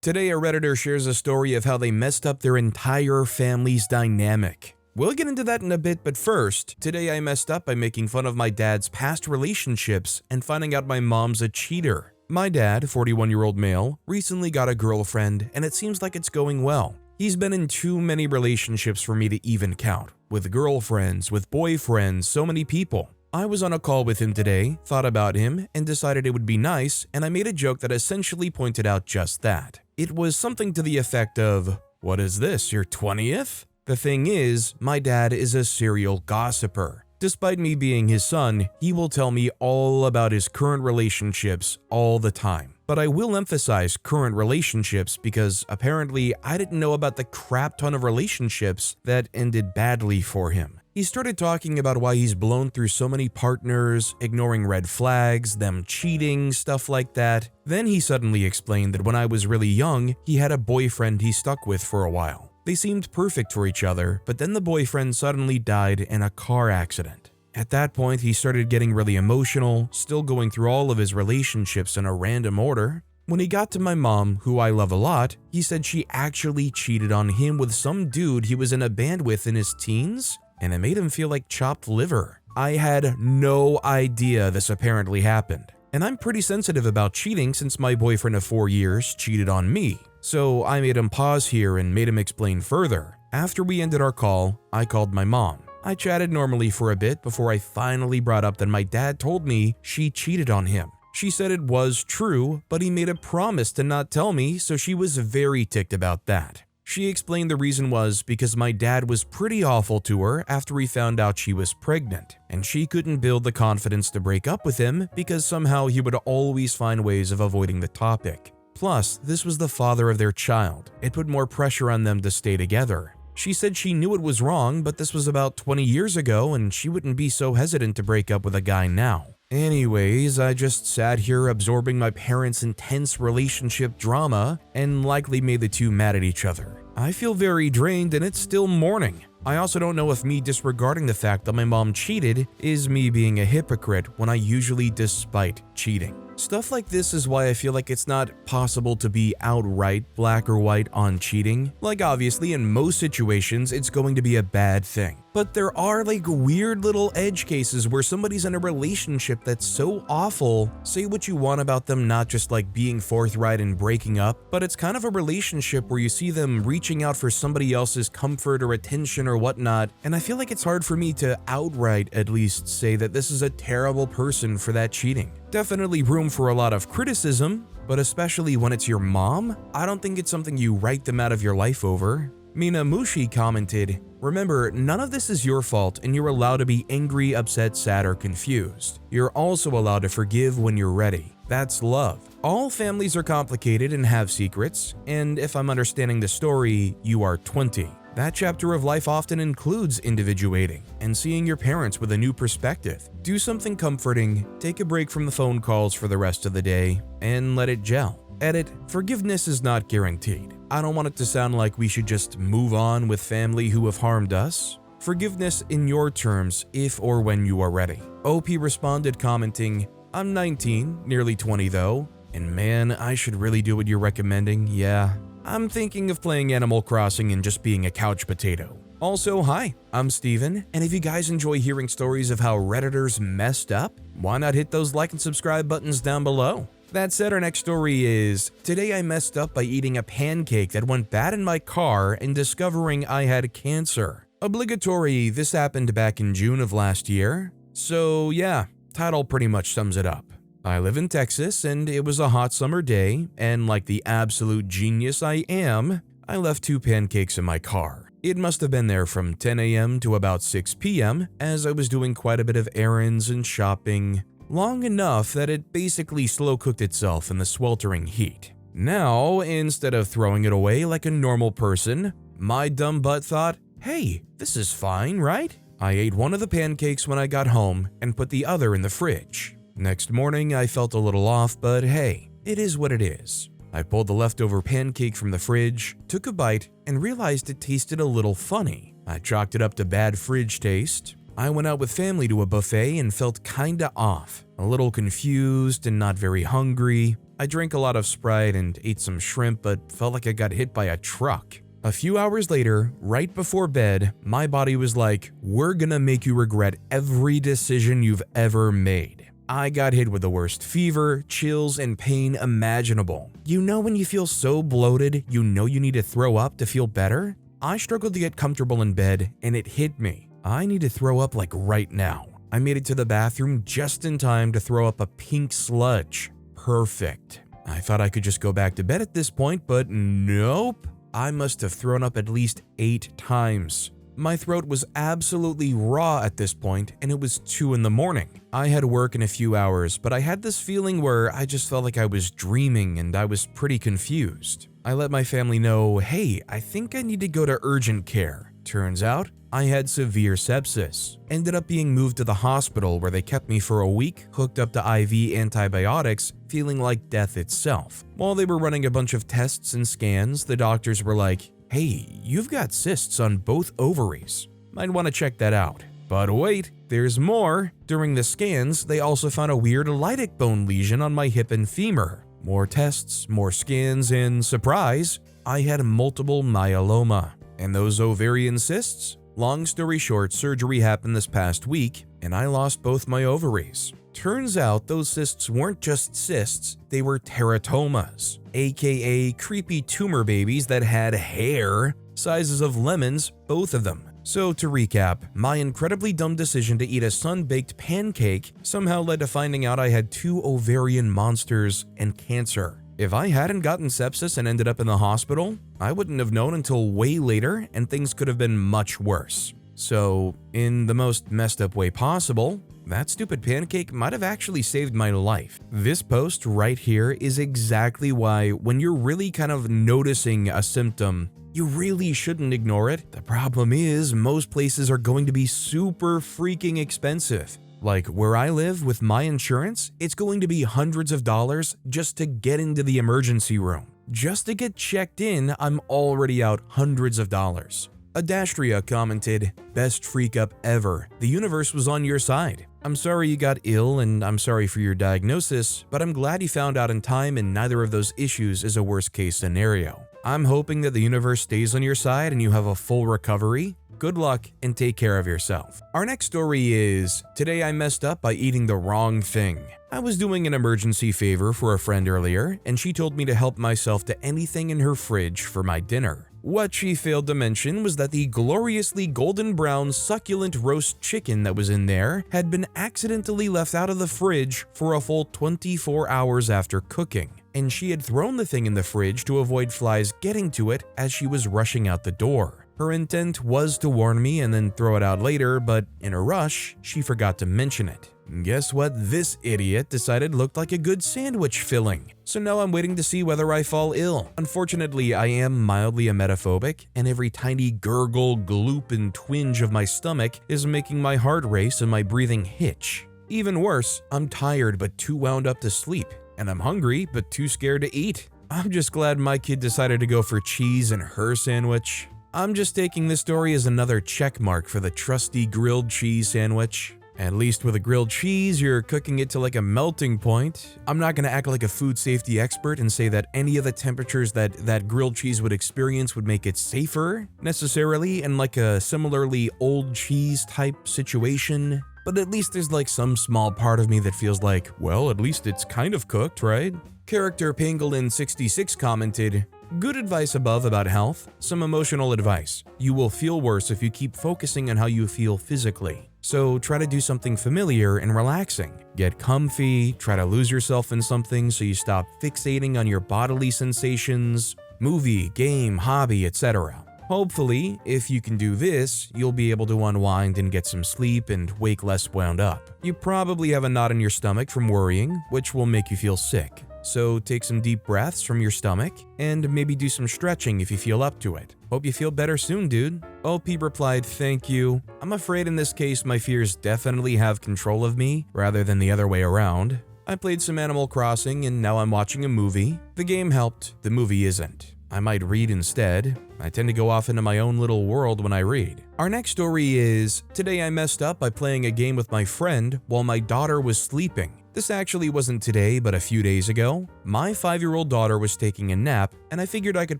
Today, a Redditor shares a story of how they messed up their entire family's dynamic. We'll get into that in a bit, but first, today I messed up by making fun of my dad's past relationships and finding out my mom's a cheater. My dad, 41-year-old male, recently got a girlfriend and it seems like it's going well. He's been in too many relationships for me to even count. With girlfriends, with boyfriends, so many people. I was on a call with him today, thought about him, and decided it would be nice, and I made a joke that essentially pointed out just that. It was something to the effect of, "What is this, your 20th?" The thing is, my dad is a serial gossiper. Despite me being his son, he will tell me all about his current relationships all the time. But I will emphasize current relationships because apparently I didn't know about the crap ton of relationships that ended badly for him. He started talking about why he's blown through so many partners, ignoring red flags, them cheating, stuff like that. Then he suddenly explained that when I was really young, he had a boyfriend he stuck with for a while. They seemed perfect for each other, but then the boyfriend suddenly died in a car accident. At that point, he started getting really emotional, still going through all of his relationships in a random order. When he got to my mom, who I love a lot, he said she actually cheated on him with some dude he was in a band with in his teens, and it made him feel like chopped liver. I had no idea this apparently happened. And I'm pretty sensitive about cheating since my boyfriend of 4 years cheated on me. So I made him pause here and made him explain further. After we ended our call, I called my mom. I chatted normally for a bit before I finally brought up that my dad told me she cheated on him. She said it was true, but he made a promise to not tell me, so she was very ticked about that. She explained the reason was because my dad was pretty awful to her after he found out she was pregnant, and she couldn't build the confidence to break up with him because somehow he would always find ways of avoiding the topic. Plus, this was the father of their child. It put more pressure on them to stay together. She said she knew it was wrong, but this was about 20 years ago and she wouldn't be so hesitant to break up with a guy now. Anyways, I just sat here absorbing my parents' intense relationship drama and likely made the two mad at each other. I feel very drained and it's still morning. I also don't know if me disregarding the fact that my mom cheated is me being a hypocrite when I usually despite cheating. Stuff like this is why I feel like it's not possible to be outright black or white on cheating. Like obviously in most situations it's going to be a bad thing. But there are like weird little edge cases where somebody's in a relationship that's so awful, say what you want about them not just like being forthright and breaking up, but it's kind of a relationship where you see them reaching out for somebody else's comfort or attention or whatnot, and I feel like it's hard for me to outright at least say that this is a terrible person for that cheating. Definitely room for a lot of criticism, but especially when it's your mom, I don't think it's something you write them out of your life over. Mina Mushi commented, "Remember, none of this is your fault and you're allowed to be angry, upset, sad, or confused. You're also allowed to forgive when you're ready. That's love. All families are complicated and have secrets, and if I'm understanding the story, you are 20. That chapter of life often includes individuating and seeing your parents with a new perspective. Do something comforting, take a break from the phone calls for the rest of the day, and let it gel." Edit, forgiveness is not guaranteed. I don't want it to sound like we should just move on with family who have harmed us. Forgiveness in your terms if or when you are ready. OP responded commenting, "I'm 19, nearly 20 though, and man, I should really do what you're recommending, yeah. I'm thinking of playing Animal Crossing and just being a couch potato." Also, hi, I'm Steven, and if you guys enjoy hearing stories of how Redditors messed up, why not hit those like and subscribe buttons down below? That said, our next story is, today I messed up by eating a pancake that went bad in my car and discovering I had cancer. Obligatory, this happened back in June of last year. So yeah, title pretty much sums it up. I live in Texas and it was a hot summer day, and like the absolute genius I am, I left 2 pancakes in my car. It must have been there from 10 a.m. to about 6 p.m. as I was doing quite a bit of errands and shopping. Long enough that it basically slow cooked itself in the sweltering heat. Now, instead of throwing it away like a normal person, my dumb butt thought, hey, this is fine, right? I ate one of the pancakes when I got home and put the other in the fridge. Next morning, I felt a little off, but hey, it is what it is. I pulled the leftover pancake from the fridge, took a bite, and realized it tasted a little funny. I chalked it up to bad fridge taste. I went out with family to a buffet and felt kinda off, a little confused and not very hungry. I drank a lot of Sprite and ate some shrimp, but felt like I got hit by a truck. A few hours later, right before bed, my body was like, we're gonna make you regret every decision you've ever made. I got hit with the worst fever, chills, and pain imaginable. You know when you feel so bloated, you know you need to throw up to feel better? I struggled to get comfortable in bed, and it hit me. I need to throw up like right now. I made it to the bathroom just in time to throw up a pink sludge. Perfect. I thought I could just go back to bed at this point, but nope. I must have thrown up at least 8 times. My throat was absolutely raw at this point, and it was 2 in the morning. I had work in a few hours, but I had this feeling where I just felt like I was dreaming and I was pretty confused. I let my family know, hey, I think I need to go to urgent care. Turns out, I had severe sepsis. Ended up being moved to the hospital where they kept me for a week, hooked up to IV antibiotics, feeling like death itself. While they were running a bunch of tests and scans, the doctors were like, hey, you've got cysts on both ovaries. Might want to check that out. But wait, there's more. During the scans, they also found a weird lytic bone lesion on my hip and femur. More tests, more scans, and surprise, I had multiple myeloma. And those ovarian cysts? Long story short, surgery happened this past week, and I lost both my ovaries. Turns out those cysts weren't just cysts, they were teratomas, aka creepy tumor babies that had hair, sizes of lemons, both of them. So to recap, my incredibly dumb decision to eat a sun-baked pancake somehow led to finding out I had 2 ovarian monsters and cancer. If I hadn't gotten sepsis and ended up in the hospital, I wouldn't have known until way later, and things could have been much worse. So, in the most messed up way possible, that stupid pancake might have actually saved my life. This post right here is exactly why when you're really kind of noticing a symptom, you really shouldn't ignore it. The problem is most places are going to be super freaking expensive. Like where I live with my insurance, it's going to be hundreds of dollars just to get into the emergency room. Just to get checked in, I'm already out hundreds of dollars. Adastria commented, best freak up ever. The universe was on your side. I'm sorry you got ill and I'm sorry for your diagnosis, but I'm glad you found out in time and neither of those issues is a worst case scenario. I'm hoping that the universe stays on your side and you have a full recovery. Good luck and take care of yourself. Our next story is, today I messed up by eating the wrong thing. I was doing an emergency favor for a friend earlier, and she told me to help myself to anything in her fridge for my dinner. What she failed to mention was that the gloriously golden brown succulent roast chicken that was in there had been accidentally left out of the fridge for a full 24 hours after cooking, and she had thrown the thing in the fridge to avoid flies getting to it as she was rushing out the door. Her intent was to warn me and then throw it out later, but in a rush, she forgot to mention it. Guess what this idiot decided looked like a good sandwich filling. So now I'm waiting to see whether I fall ill. Unfortunately, I am mildly emetophobic, and every tiny gurgle, gloop, and twinge of my stomach is making my heart race and my breathing hitch. Even worse, I'm tired but too wound up to sleep, and I'm hungry but too scared to eat. I'm just glad my kid decided to go for cheese in her sandwich. I'm just taking this story as another check mark for the trusty grilled cheese sandwich. At least with a grilled cheese, you're cooking it to like a melting point. I'm not gonna act like a food safety expert and say that any of the temperatures that grilled cheese would experience would make it safer, necessarily, in like a similarly old cheese type situation. But at least there's like some small part of me that feels like, well, at least it's kind of cooked, right? Character Pangolin66 commented, good advice above about health, some emotional advice. You will feel worse if you keep focusing on how you feel physically. So try to do something familiar and relaxing. Get comfy, try to lose yourself in something so you stop fixating on your bodily sensations, movie, game, hobby, etc. Hopefully, if you can do this, you'll be able to unwind and get some sleep and wake less wound up. You probably have a knot in your stomach from worrying, which will make you feel sick. So take some deep breaths from your stomach and maybe do some stretching if you feel up to it. Hope you feel better soon, dude. OP replied, thank you. I'm afraid in this case my fears definitely have control of me rather than the other way around. I played some Animal Crossing and now I'm watching a movie. The game helped, the movie isn't. I might read instead. I tend to go off into my own little world when I read. Our next story is, today I messed up by playing a game with my friend while my daughter was sleeping. This actually wasn't today, but a few days ago. My 5-year-old daughter was taking a nap, and I figured I could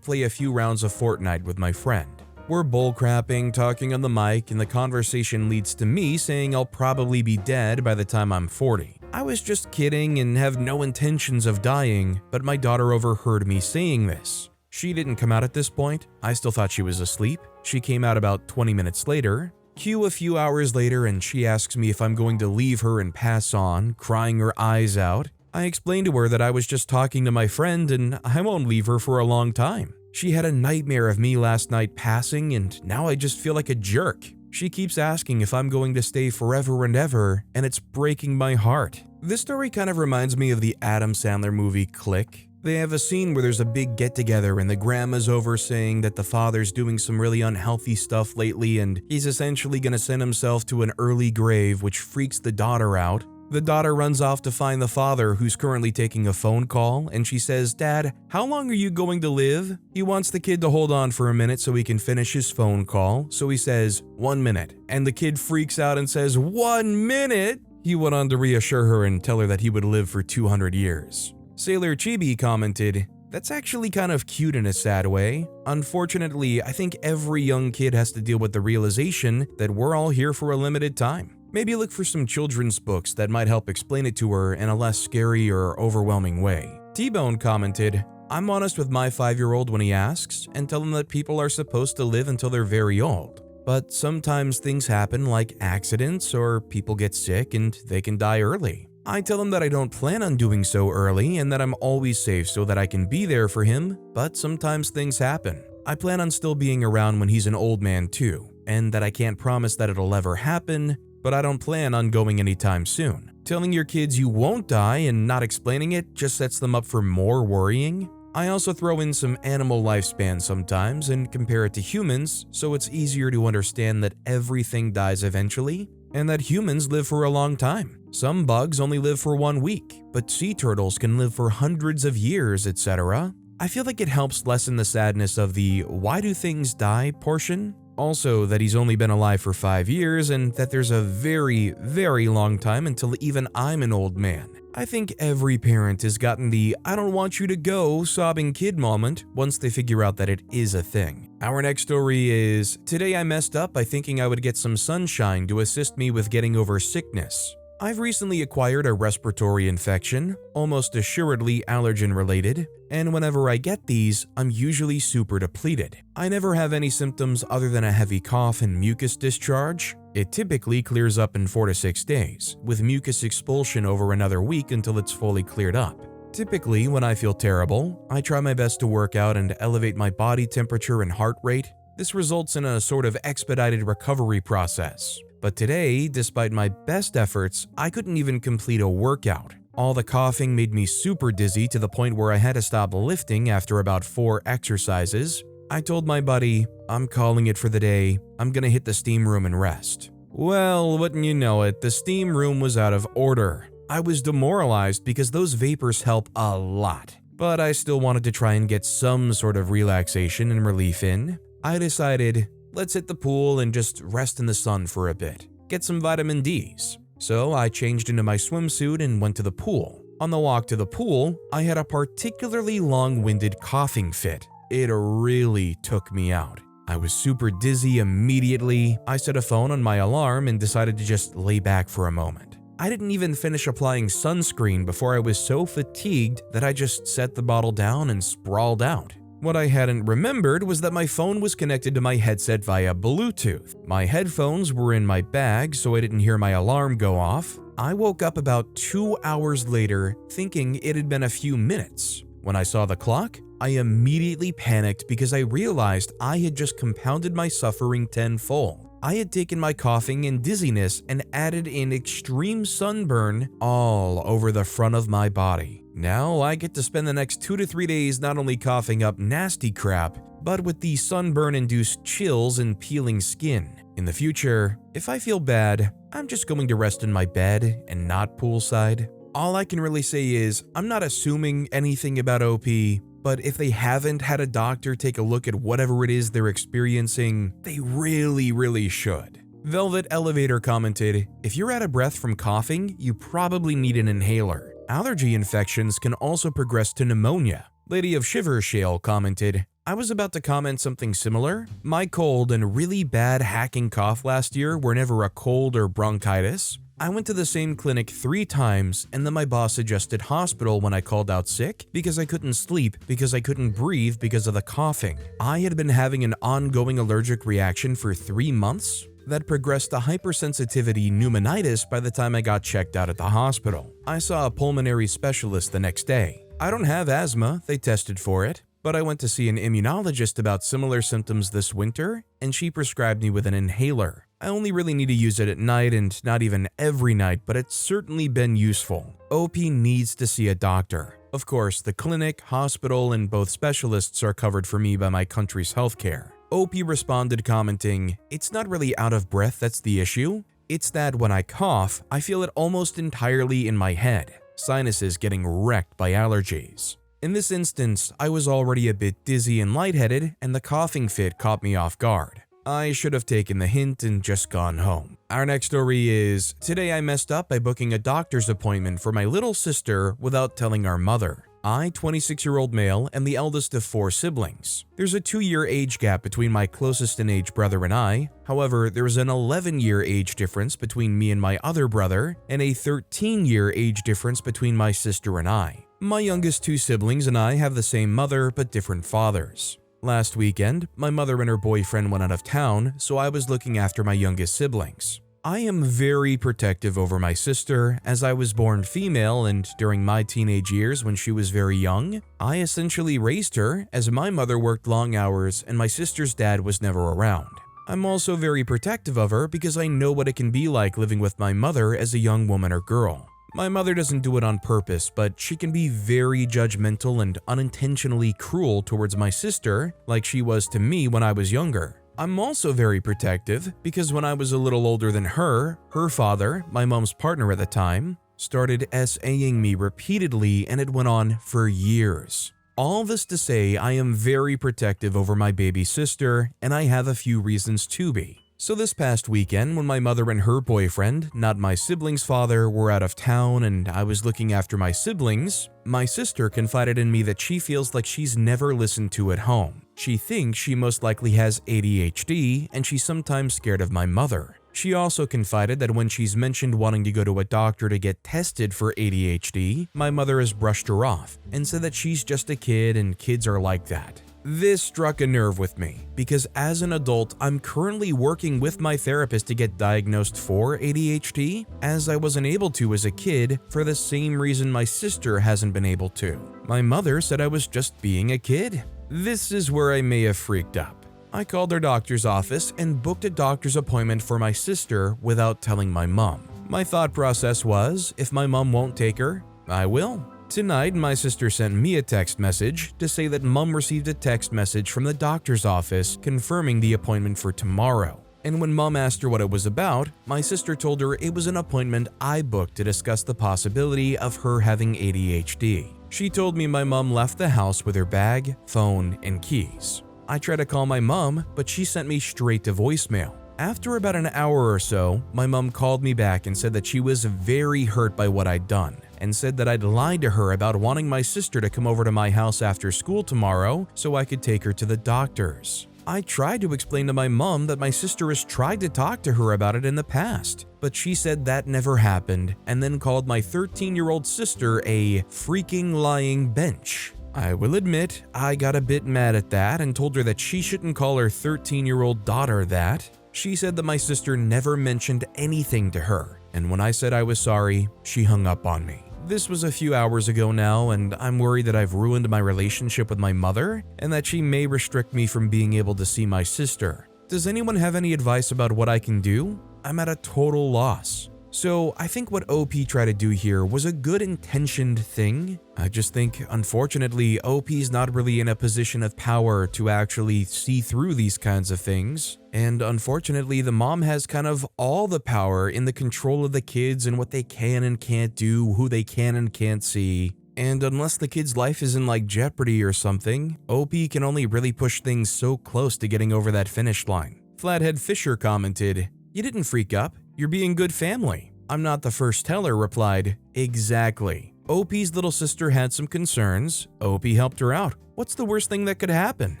play a few rounds of Fortnite with my friend. We're bullcrapping, talking on the mic, and the conversation leads to me saying I'll probably be dead by the time I'm 40. I was just kidding and have no intentions of dying, but my daughter overheard me saying this. She didn't come out at this point. I still thought she was asleep. She came out about 20 minutes later. Cue a few hours later, and she asks me if I'm going to leave her and pass on, crying her eyes out. I explained to her that I was just talking to my friend and I won't leave her for a long time. She had a nightmare of me last night passing, and now I just feel like a jerk. She keeps asking if I'm going to stay forever and ever, and it's breaking my heart. This story kind of reminds me of the Adam Sandler movie Click. They have a scene where there's a big get-together and the grandma's over saying that the father's doing some really unhealthy stuff lately and he's essentially gonna send himself to an early grave, which freaks the daughter out. The daughter runs off to find the father, who's currently taking a phone call, and she says, "Dad, how long are you going to live?" He wants the kid to hold on for a minute so he can finish his phone call, so he says, "1 minute." And the kid freaks out and says, "1 minute?" He went on to reassure her and tell her that he would live for 200 years. Sailor Chibi commented, "That's actually kind of cute in a sad way. Unfortunately, I think every young kid has to deal with the realization that we're all here for a limited time. Maybe look for some children's books that might help explain it to her in a less scary or overwhelming way." T-Bone commented, "I'm honest with my 5-year-old when he asks and tell him that people are supposed to live until they're very old. But sometimes things happen like accidents or people get sick and they can die early. I tell him that I don't plan on doing so early and that I'm always safe so that I can be there for him, but sometimes things happen. I plan on still being around when he's an old man too, and that I can't promise that it'll ever happen, but I don't plan on going anytime soon. Telling your kids you won't die and not explaining it just sets them up for more worrying. I also throw in some animal lifespan sometimes and compare it to humans, so it's easier to understand that everything dies eventually, and that humans live for a long time. Some bugs only live for 1 week, but sea turtles can live for hundreds of years, etc. I feel like it helps lessen the sadness of the 'why do things die' portion. Also, that he's only been alive for 5 years and that there's a very, very long time until even I'm an old man. I think every parent has gotten the 'I don't want you to go' sobbing kid moment once they figure out that it is a thing." Our next story is, "Today I messed up by thinking I would get some sunshine to assist me with getting over sickness. I've recently acquired a respiratory infection, almost assuredly allergen related, and whenever I get these, I'm usually super depleted. I never have any symptoms other than a heavy cough and mucus discharge. It typically clears up in 4 to 6 days, with mucus expulsion over another week until it's fully cleared up. Typically, when I feel terrible, I try my best to work out and elevate my body temperature and heart rate. This results in a sort of expedited recovery process. But today, despite my best efforts, I couldn't even complete a workout. All the coughing made me super dizzy to the point where I had to stop lifting after about 4 exercises. I told my buddy, 'I'm calling it for the day. I'm gonna hit the steam room and rest.' Well, wouldn't you know it, the steam room was out of order. I was demoralized because those vapors help a lot. But I still wanted to try and get some sort of relaxation and relief in. I decided, let's hit the pool and just rest in the sun for a bit. Get some vitamin Ds. So I changed into my swimsuit and went to the pool. On the walk to the pool, I had a particularly long-winded coughing fit. It really took me out. I was super dizzy immediately. I set a phone on my alarm and decided to just lay back for a moment. I didn't even finish applying sunscreen before I was so fatigued that I just set the bottle down and sprawled out. What I hadn't remembered was that my phone was connected to my headset via Bluetooth. My headphones were in my bag, so I didn't hear my alarm go off. I woke up about 2 hours later, thinking it had been a few minutes. When I saw the clock, I immediately panicked because I realized I had just compounded my suffering tenfold. I had taken my coughing and dizziness and added in extreme sunburn all over the front of my body. Now I get to spend the next 2 to 3 days not only coughing up nasty crap, but with the sunburn-induced chills and peeling skin. In the future, if I feel bad, I'm just going to rest in my bed and not poolside. All I can really say is, I'm not assuming anything about OP, but if they haven't had a doctor take a look at whatever it is they're experiencing, they really should. Velvet Elevator commented, if you're out of breath from coughing, you probably need an inhaler. Allergy infections can also progress to pneumonia. Lady of Shiver Shale commented, I was about to comment something similar. My cold and really bad hacking cough last year were never a cold or bronchitis. I went to the same clinic 3 times and then my boss suggested hospital when I called out sick because I couldn't sleep because I couldn't breathe because of the coughing. I had been having an ongoing allergic reaction for 3 months that progressed to hypersensitivity pneumonitis by the time I got checked out at the hospital. I saw a pulmonary specialist the next day. I don't have asthma, they tested for it, but I went to see an immunologist about similar symptoms this winter, and she prescribed me with an inhaler. I only really need to use it at night and not even every night, but it's certainly been useful. OP needs to see a doctor. Of course, the clinic, hospital, and both specialists are covered for me by my country's healthcare. OP responded commenting, it's not really out of breath that's the issue. It's that when I cough, I feel it almost entirely in my head. Sinuses getting wrecked by allergies. In this instance, I was already a bit dizzy and lightheaded, and the coughing fit caught me off guard. I should have taken the hint and just gone home. Our next story is, today I messed up by booking a doctor's appointment for my little sister without telling our mother. I, 26-year-old male, am the eldest of 4 siblings. There's a 2-year age gap between my closest in age brother and I. However, there's an 11-year age difference between me and my other brother, and a 13-year age difference between my sister and I. My youngest 2 siblings and I have the same mother but different fathers. Last weekend, my mother and her boyfriend went out of town, so I was looking after my youngest siblings. I am very protective over my sister, as I was born female and during my teenage years when she was very young, I essentially raised her as my mother worked long hours and my sister's dad was never around. I'm also very protective of her because I know what it can be like living with my mother as a young woman or girl. My mother doesn't do it on purpose, but she can be very judgmental and unintentionally cruel towards my sister like she was to me when I was younger. I'm also very protective because when I was a little older than her father, my mom's partner at the time, started SAing me repeatedly and it went on for years. All this to say, I am very protective over my baby sister and I have a few reasons to be. So this past weekend, when my mother and her boyfriend, not my sibling's father, were out of town and I was looking after my siblings, my sister confided in me that she feels like she's never listened to at home. She thinks she most likely has ADHD and she's sometimes scared of my mother. She also confided that when she's mentioned wanting to go to a doctor to get tested for ADHD, my mother has brushed her off and said that she's just a kid and kids are like that. This struck a nerve with me because as an adult, I'm currently working with my therapist to get diagnosed for ADHD, as I wasn't able to as a kid for the same reason my sister hasn't been able to. My mother said I was just being a kid. This is where I may have freaked up. I called her doctor's office and booked a doctor's appointment for my sister without telling my mom. My thought process was, if my mom won't take her, I will. Tonight, my sister sent me a text message to say that mom received a text message from the doctor's office confirming the appointment for tomorrow. And when mom asked her what it was about, my sister told her it was an appointment I booked to discuss the possibility of her having ADHD. She told me my mom left the house with her bag, phone, and keys. I tried to call my mom, but she sent me straight to voicemail. After about an hour or so, my mom called me back and said that she was very hurt by what I'd done, and said that I'd lied to her about wanting my sister to come over to my house after school tomorrow so I could take her to the doctor's. I tried to explain to my mom that my sister has tried to talk to her about it in the past, but she said that never happened and then called my 13-year-old sister a freaking lying bench. I will admit, I got a bit mad at that and told her that she shouldn't call her 13-year-old daughter that. She said that my sister never mentioned anything to her, and when I said I was sorry, she hung up on me. This was a few hours ago now, and I'm worried that I've ruined my relationship with my mother and that she may restrict me from being able to see my sister. Does anyone have any advice about what I can do? I'm at a total loss. So I think what OP tried to do here was a good intentioned thing. I just think, unfortunately, OP's not really in a position of power to actually see through these kinds of things. And unfortunately, the mom has kind of all the power in the control of the kids and what they can and can't do, who they can and can't see. And unless the kid's life is in like jeopardy or something, OP can only really push things so close to getting over that finish line. Flathead Fisher commented, You didn't freak up. You're being good family. I'm not the first teller replied, exactly. OP's little sister had some concerns. OP helped her out. What's the worst thing that could happen?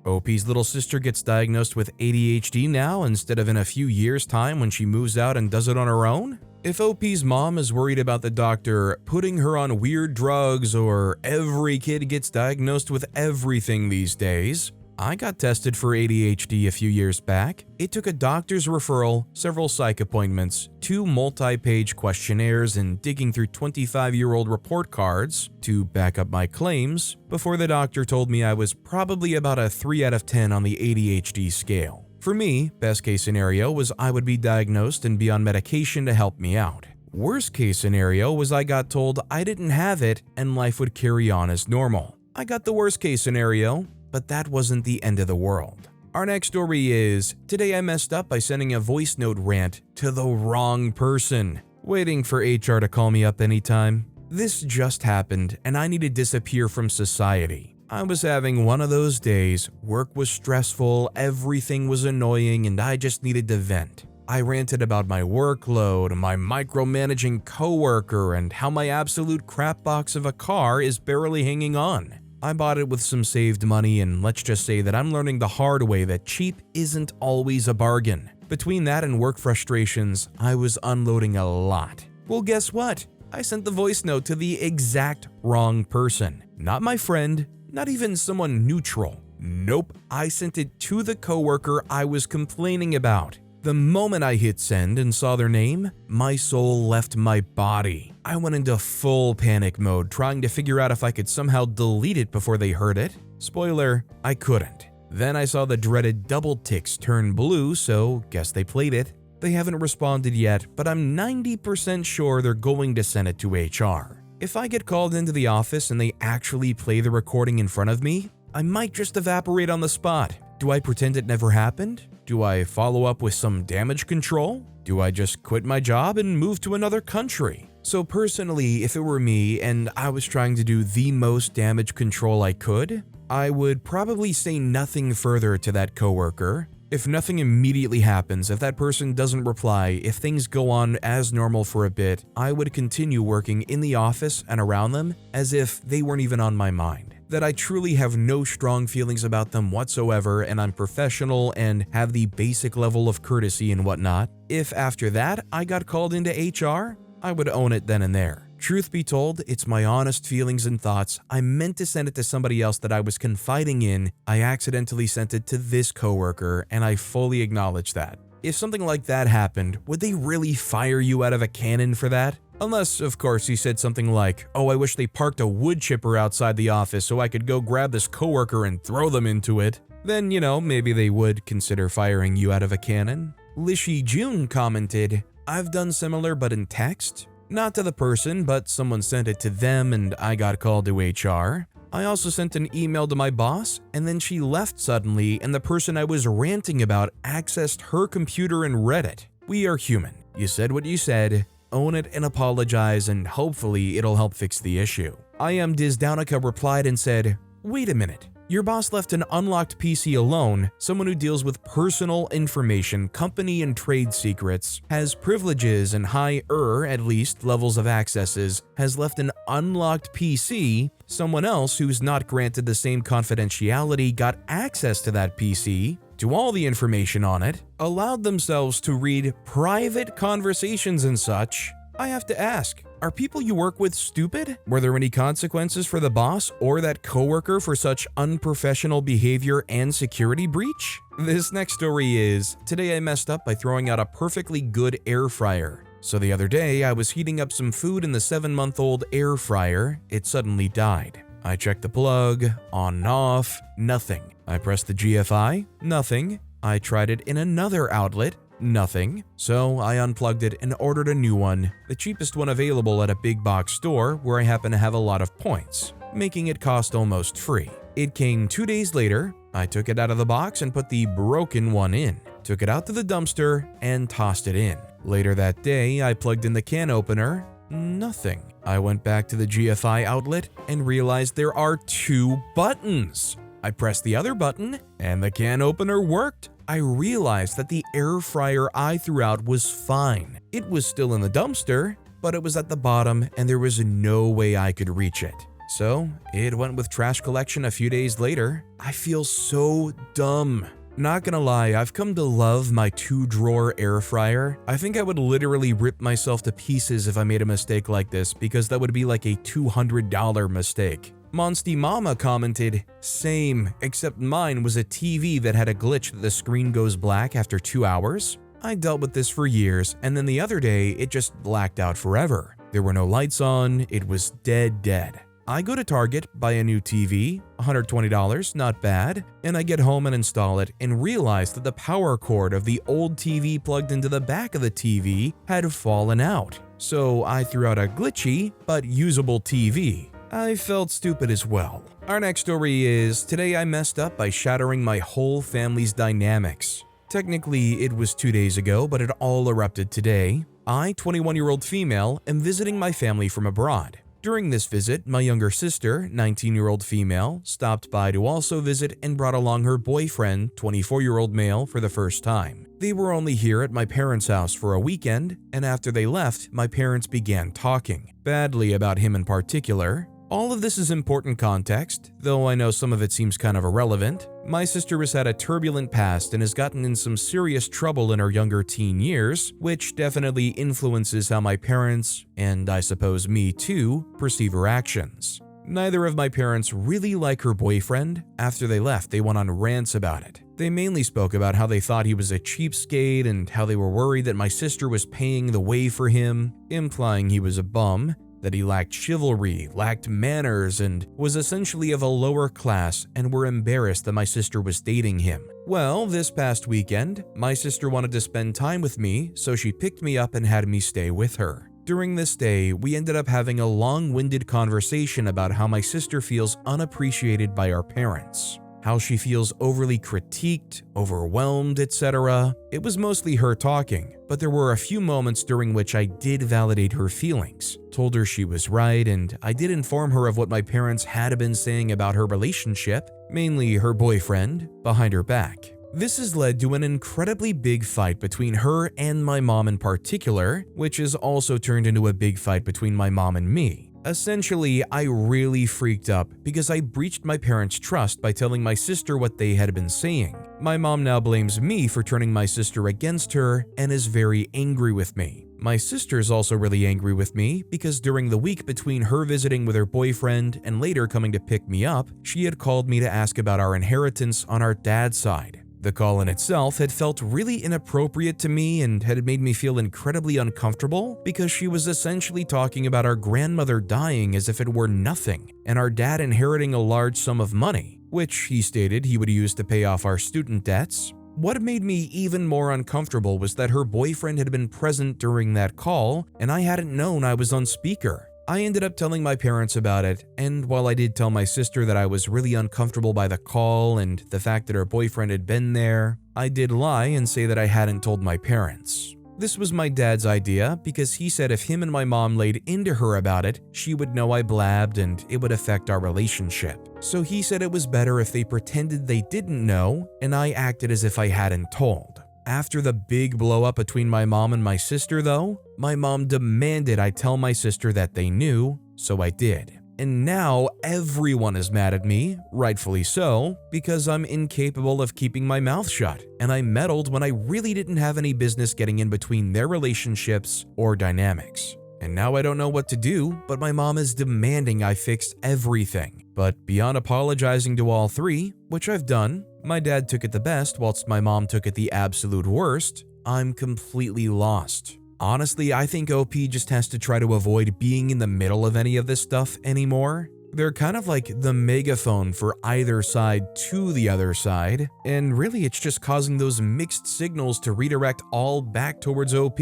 OP's little sister gets diagnosed with ADHD now instead of in a few years' time when she moves out and does it on her own? If OP's mom is worried about the doctor putting her on weird drugs or every kid gets diagnosed with everything these days, I got tested for ADHD a few years back. It took a doctor's referral, several psych appointments, 2 multi-page questionnaires, and digging through 25-year-old report cards to back up my claims before the doctor told me I was probably about a 3 out of 10 on the ADHD scale. For me, best case scenario was I would be diagnosed and be on medication to help me out. Worst case scenario was I got told I didn't have it and life would carry on as normal. I got the worst case scenario, but that wasn't the end of the world. Our next story is, today I messed up by sending a voice note rant to the wrong person. Waiting for HR to call me up anytime. This just happened and I need to disappear from society. I was having one of those days, work was stressful, everything was annoying, and I just needed to vent. I ranted about my workload, my micromanaging coworker, and how my absolute crap box of a car is barely hanging on. I bought it with some saved money, and let's just say that I'm learning the hard way that cheap isn't always a bargain. Between that and work frustrations, I was unloading a lot. Well, guess what? I sent the voice note to the exact wrong person. Not my friend, not even someone neutral. Nope, I sent it to the coworker I was complaining about. The moment I hit send and saw their name, my soul left my body. I went into full panic mode, trying to figure out if I could somehow delete it before they heard it. Spoiler, I couldn't. Then I saw the dreaded double ticks turn blue, so guess they played it. They haven't responded yet, but I'm 90% sure they're going to send it to HR. If I get called into the office and they actually play the recording in front of me, I might just evaporate on the spot. Do I pretend it never happened? Do I follow up with some damage control? Do I just quit my job and move to another country? So personally, if it were me and I was trying to do the most damage control I could, I would probably say nothing further to that coworker. If nothing immediately happens, if that person doesn't reply, if things go on as normal for a bit, I would continue working in the office and around them as if they weren't even on my mind. That I truly have no strong feelings about them whatsoever and I'm professional and have the basic level of courtesy and whatnot. If after that I got called into HR, I would own it then and there. Truth be told, it's my honest feelings and thoughts. I meant to send it to somebody else that I was confiding in. I accidentally sent it to this coworker, and I fully acknowledge that. If something like that happened, would they really fire you out of a cannon for that? Unless, of course, you said something like, "Oh, I wish they parked a wood chipper outside the office so I could go grab this coworker and throw them into it." Then, maybe they would consider firing you out of a cannon. Lishy June commented, "I've done similar but in text. Not to the person, but someone sent it to them and I got called to HR. I also sent an email to my boss and then she left suddenly and the person I was ranting about accessed her computer and read it. We are human. You said what you said, own it and apologize and hopefully it'll help fix the issue." I am Dizdownica replied and said, "Wait a minute. Your boss left an unlocked PC alone, someone who deals with personal information, company and trade secrets, has privileges and higher, at least, levels of accesses, has left an unlocked PC, someone else who's not granted the same confidentiality got access to that PC, to all the information on it, allowed themselves to read private conversations and such." I have to ask, are people you work with stupid? Were there any consequences for the boss or that coworker for such unprofessional behavior and security breach? This next story is, today I messed up by throwing out a perfectly good air fryer. So the other day, I was heating up some food in the 7-month-old air fryer. It suddenly died. I checked the plug, on and off, nothing. I pressed the GFI, nothing. I tried it in another outlet, nothing. So I unplugged it and ordered a new one, the cheapest one available at a big box store where I happen to have a lot of points, making it cost almost free. It came 2 days later. I took it out of the box and put the broken one in, took it out to the dumpster and tossed it in. Later that day, I plugged in the can opener, nothing. I went back to the GFI outlet and realized there are 2 buttons. I pressed the other button and the can opener worked. I realized that the air fryer I threw out was fine. It was still in the dumpster, but it was at the bottom and there was no way I could reach it. So it went with trash collection a few days later. I feel so dumb. Not gonna lie, I've come to love my 2-drawer air fryer. I think I would literally rip myself to pieces if I made a mistake like this, because that would be like a $200 mistake. Monsty Mama commented, "Same, except mine was a TV that had a glitch that the screen goes black after 2 hours. I dealt with this for years, and then the other day it just blacked out forever. There were no lights on, it was dead. I go to Target, buy a new TV, $120, not bad, and I get home and install it and realize that the power cord of the old TV plugged into the back of the TV had fallen out. So I threw out a glitchy but usable TV. I felt stupid as well." Our next story is, today I messed up by shattering my whole family's dynamics. Technically, it was 2 days ago, but it all erupted today. I, 21-year-old female, am visiting my family from abroad. During this visit, my younger sister, 19-year-old female, stopped by to also visit and brought along her boyfriend, 24-year-old male, for the first time. They were only here at my parents' house for a weekend, and after they left, my parents began talking badly about him in particular. All of this is important context, though I know some of it seems kind of irrelevant. My sister has had a turbulent past and has gotten in some serious trouble in her younger teen years, which definitely influences how my parents, and I suppose me too, perceive her actions. Neither of my parents really like her boyfriend. After they left, they went on rants about it. They mainly spoke about how they thought he was a cheapskate and how they were worried that my sister was paying the way for him, implying he was a bum, that he lacked chivalry, lacked manners, and was essentially of a lower class, and were embarrassed that my sister was dating him. Well, this past weekend, my sister wanted to spend time with me, so she picked me up and had me stay with her. During this day, we ended up having a long-winded conversation about how my sister feels unappreciated by our parents, how she feels overly critiqued, overwhelmed, etc. It was mostly her talking, but there were a few moments during which I did validate her feelings, told her she was right, and I did inform her of what my parents had been saying about her relationship, mainly her boyfriend, behind her back. This has led to an incredibly big fight between her and my mom in particular, which has also turned into a big fight between my mom and me. Essentially, I really freaked up because I breached my parents' trust by telling my sister what they had been saying. My mom now blames me for turning my sister against her and is very angry with me. My sister's also really angry with me because during the week between her visiting with her boyfriend and later coming to pick me up, she had called me to ask about our inheritance on our dad's side. The call in itself had felt really inappropriate to me and had made me feel incredibly uncomfortable because she was essentially talking about our grandmother dying as if it were nothing and our dad inheriting a large sum of money, which he stated he would use to pay off our student debts. What made me even more uncomfortable was that her boyfriend had been present during that call and I hadn't known I was on speaker. I ended up telling my parents about it, and while I did tell my sister that I was really uncomfortable by the call and the fact that her boyfriend had been there, I did lie and say that I hadn't told my parents. This was my dad's idea because he said if him and my mom laid into her about it, she would know I blabbed and it would affect our relationship. So he said it was better if they pretended they didn't know and I acted as if I hadn't told. After the big blow up between my mom and my sister though, my mom demanded I tell my sister that they knew, so I did. And now everyone is mad at me, rightfully so, because I'm incapable of keeping my mouth shut, and I meddled when I really didn't have any business getting in between their relationships or dynamics. And now I don't know what to do, but my mom is demanding I fix everything. But beyond apologizing to all three, which I've done, my dad took it the best whilst my mom took it the absolute worst, I'm completely lost. Honestly, I think OP just has to try to avoid being in the middle of any of this stuff anymore. They're kind of like the megaphone for either side to the other side, and really it's just causing those mixed signals to redirect all back towards OP,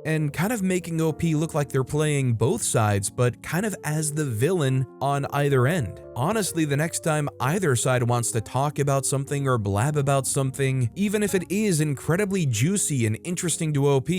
and kind of making OP look like they're playing both sides but kind of as the villain on either end. Honestly, the next time either side wants to talk about something or blab about something, even if it is incredibly juicy and interesting to OP,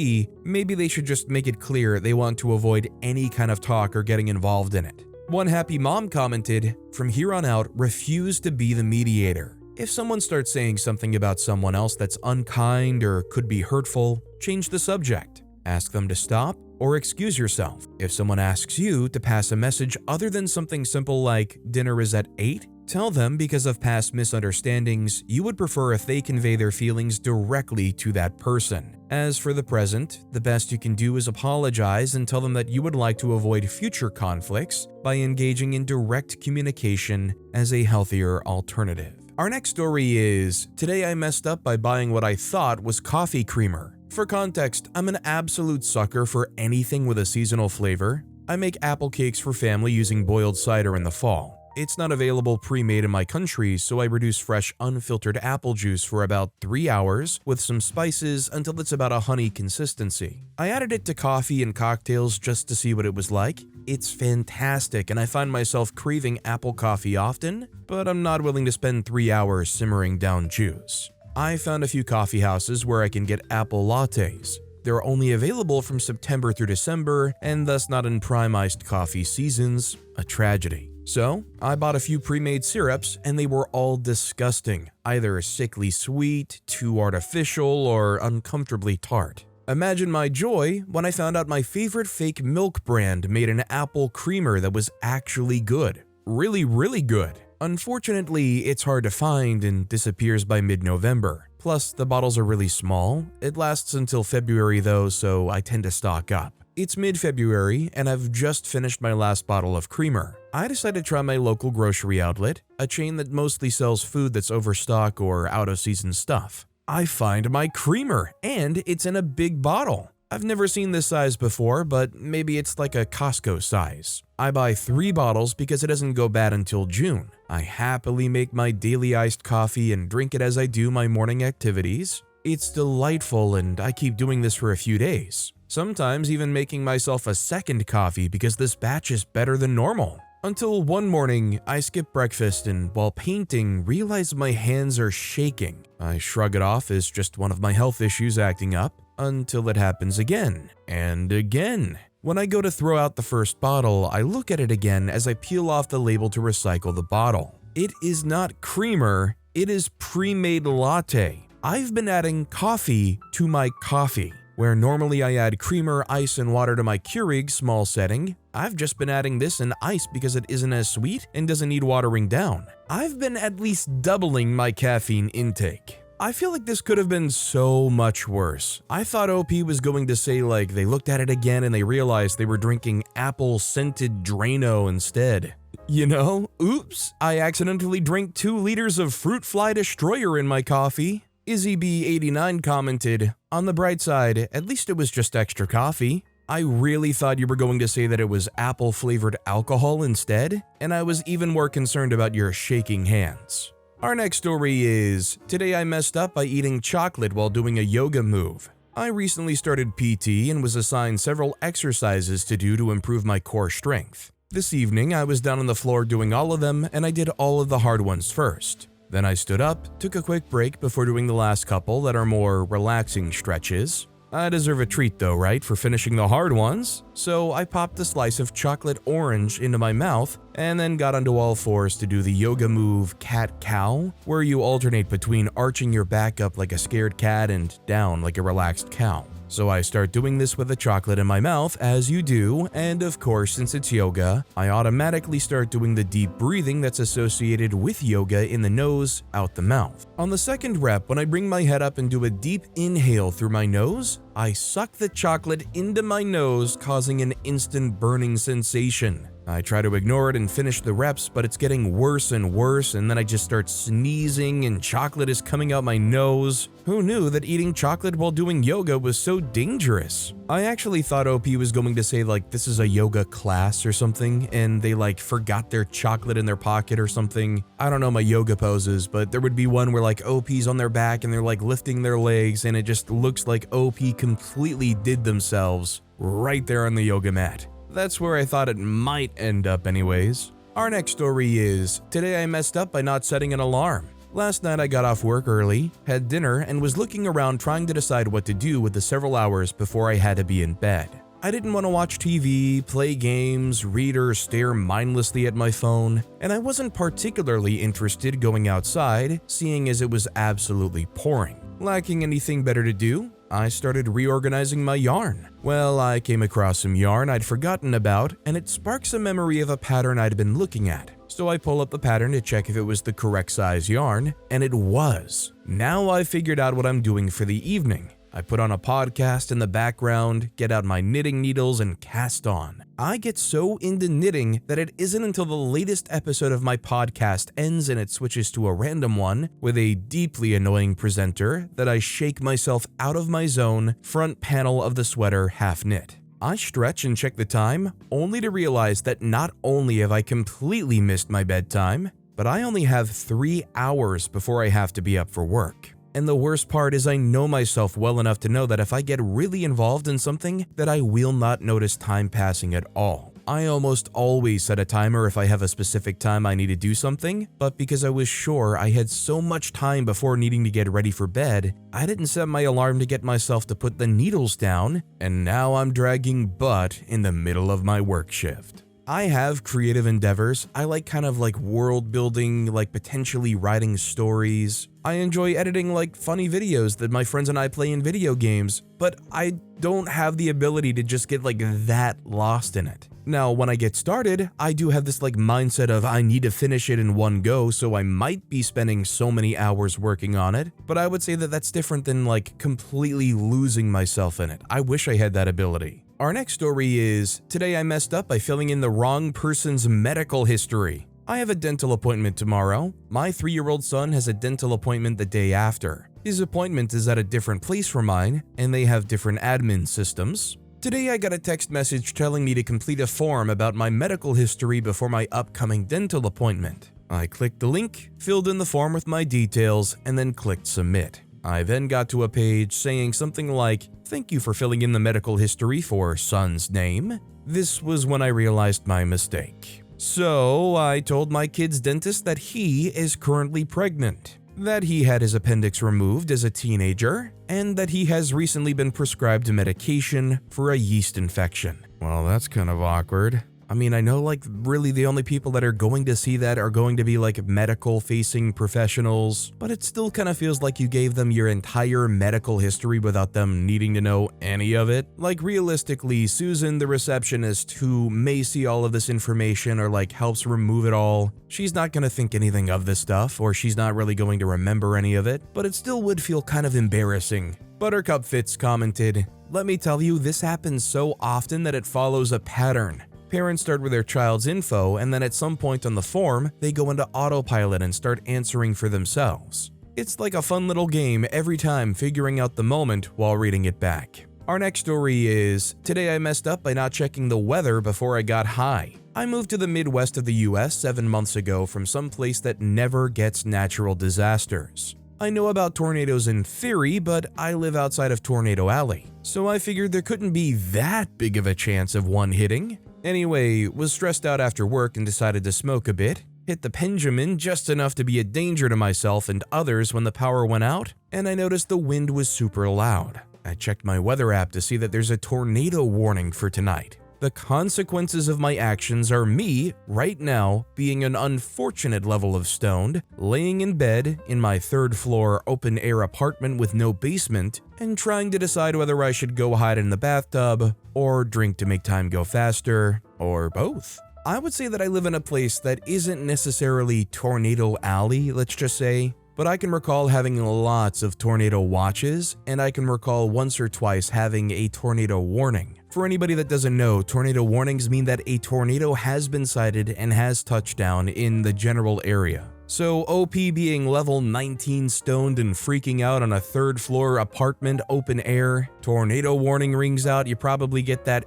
maybe they should just make it clear they want to avoid any kind of talk or getting involved in it. One happy mom commented, "From here on out, refuse to be the mediator. If someone starts saying something about someone else that's unkind or could be hurtful, change the subject. Ask them to stop or excuse yourself. If someone asks you to pass a message other than something simple like dinner is at 8, tell them because of past misunderstandings, you would prefer if they convey their feelings directly to that person. As for the present, the best you can do is apologize and tell them that you would like to avoid future conflicts by engaging in direct communication as a healthier alternative. Our next story is, today I messed up by buying what I thought was coffee creamer. For context, I'm an absolute sucker for anything with a seasonal flavor. I make apple cakes for family using boiled cider in the fall. It's not available pre-made in my country, so I reduce fresh, unfiltered apple juice for about 3 hours with some spices until it's about a honey consistency. I added it to coffee and cocktails just to see what it was like. It's fantastic, and I find myself craving apple coffee often, but I'm not willing to spend 3 hours simmering down juice. I found a few coffee houses where I can get apple lattes. They're only available from September through December, and thus not in prime iced coffee seasons, a tragedy. So, I bought a few pre-made syrups and they were all disgusting, either sickly sweet, too artificial, or uncomfortably tart. Imagine my joy when I found out my favorite fake milk brand made an apple creamer that was actually good. Really good. Unfortunately, it's hard to find and disappears by mid-November. Plus, the bottles are really small. It lasts until February though, so I tend to stock up. It's mid-February, and I've just finished my last bottle of creamer. I decided to try my local grocery outlet, a chain that mostly sells food that's overstock or out-of-season stuff. I find my creamer, and it's in a big bottle. I've never seen this size before, but maybe it's like a Costco size. I buy 3 bottles because it doesn't go bad until June. I happily make my daily iced coffee and drink it as I do my morning activities. It's delightful, and I keep doing this for a few days. Sometimes even making myself a second coffee because this batch is better than normal. Until one morning, I skip breakfast and while painting, realize my hands are shaking. I shrug it off as just one of my health issues acting up until it happens again and again. When I go to throw out the first bottle, I look at it again as I peel off the label to recycle the bottle. It is not creamer, it is pre-made latte. I've been adding coffee to my coffee. Where normally I add creamer, ice, and water to my Keurig small setting, I've just been adding this in ice because it isn't as sweet and doesn't need watering down. I've been at least doubling my caffeine intake. I feel like this could have been so much worse. I thought OP was going to say like they looked at it again and they realized they were drinking apple-scented Drano instead. You know, oops, I accidentally drank 2 liters of Fruit Fly Destroyer in my coffee. IzzyB89 commented, "On the bright side, at least it was just extra coffee. I really thought you were going to say that it was apple-flavored alcohol instead, and I was even more concerned about your shaking hands." Our next story is, today I messed up by eating chocolate while doing a yoga move. I recently started PT and was assigned several exercises to do to improve my core strength. This evening, I was down on the floor doing all of them, and I did all of the hard ones first. Then I stood up, took a quick break before doing the last couple that are more relaxing stretches. I deserve a treat though, right, for finishing the hard ones? So I popped a slice of chocolate orange into my mouth and then got onto all fours to do the yoga move cat-cow, where you alternate between arching your back up like a scared cat and down like a relaxed cow. So I start doing this with the chocolate in my mouth, as you do, and of course, since it's yoga, I automatically start doing the deep breathing that's associated with yoga in the nose, out the mouth. On the second rep, when I bring my head up and do a deep inhale through my nose, I suck the chocolate into my nose, causing an instant burning sensation. I try to ignore it and finish the reps, but it's getting worse and worse, and then I just start sneezing and chocolate is coming out my nose. Who knew that eating chocolate while doing yoga was so dangerous? I actually thought OP was going to say like this is a yoga class or something, and they like forgot their chocolate in their pocket or something. I don't know my yoga poses, but there would be one where like OP's on their back and they're like lifting their legs, and it just looks like OP completely did themselves right there on the yoga mat. That's where I thought it might end up anyways. Our next story is, today I messed up by not setting an alarm. Last night I got off work early, had dinner, and was looking around trying to decide what to do with the several hours before I had to be in bed. I didn't want to watch TV, play games, read or stare mindlessly at my phone, and I wasn't particularly interested going outside, seeing as it was absolutely pouring. Lacking anything better to do, I started reorganizing my yarn. Well, I came across some yarn I'd forgotten about, and it sparks a memory of a pattern I'd been looking at. So I pull up the pattern to check if it was the correct size yarn, and it was. Now I figured out what I'm doing for the evening. I put on a podcast in the background, get out my knitting needles, and cast on. I get so into knitting that it isn't until the latest episode of my podcast ends and it switches to a random one with a deeply annoying presenter that I shake myself out of my zone, front panel of the sweater half knit. I stretch and check the time, only to realize that not only have I completely missed my bedtime, but I only have 3 hours before I have to be up for work. And the worst part is I know myself well enough to know that if I get really involved in something, that I will not notice time passing at all. I almost always set a timer if I have a specific time I need to do something, but because I was sure I had so much time before needing to get ready for bed, I didn't set my alarm to get myself to put the needles down, and now I'm dragging butt in the middle of my work shift. I have creative endeavors. I like kind of like world building, like potentially writing stories. I enjoy editing like funny videos that my friends and I play in video games, but I don't have the ability to just get like that lost in it. Now, when I get started, I do have this like mindset of I need to finish it in one go, so I might be spending so many hours working on it, but I would say that that's different than like completely losing myself in it. I wish I had that ability. Our next story is, today I messed up by filling in the wrong person's medical history. I have a dental appointment tomorrow. My 3-year-old son has a dental appointment the day after. His appointment is at a different place from mine, and they have different admin systems. Today I got a text message telling me to complete a form about my medical history before my upcoming dental appointment. I clicked the link, filled in the form with my details, and then clicked submit. I then got to a page saying something like, "Thank you for filling in the medical history for son's name." This was when I realized my mistake. So I told my kid's dentist that he is currently pregnant, that he had his appendix removed as a teenager, and that he has recently been prescribed medication for a yeast infection. Well, that's kind of awkward. I mean, I know like really the only people that are going to see that are going to be like medical facing professionals, but it still kind of feels like you gave them your entire medical history without them needing to know any of it. Like realistically, Susan, the receptionist who may see all of this information or like helps remove it all, she's not going to think anything of this stuff, or she's not really going to remember any of it, but it still would feel kind of embarrassing. Buttercup Fits commented, "Let me tell you, this happens so often that it follows a pattern. Parents start with their child's info, and then at some point on the form, they go into autopilot and start answering for themselves. It's like a fun little game every time, figuring out the moment while reading it back." Our next story is, today I messed up by not checking the weather before I got high. I moved to the Midwest of the US 7 months ago from some place that never gets natural disasters. I know about tornadoes in theory, but I live outside of Tornado Alley, so I figured there couldn't be that big of a chance of one hitting. Anyway, was stressed out after work and decided to smoke a bit, hit the Benjamin just enough to be a danger to myself and others when the power went out, and I noticed the wind was super loud. I checked my weather app to see that there's a tornado warning for tonight. The consequences of my actions are me, right now, being an unfortunate level of stoned, laying in bed in my 3rd floor open-air apartment with no basement, and trying to decide whether I should go hide in the bathtub, or drink to make time go faster, or both. I would say that I live in a place that isn't necessarily Tornado Alley, let's just say, but I can recall having lots of tornado watches, and I can recall once or twice having a tornado warning. For anybody that doesn't know, tornado warnings mean that a tornado has been sighted and has touched down in the general area. So OP being level 19 stoned and freaking out on a 3rd floor apartment open air, tornado warning rings out, you probably get that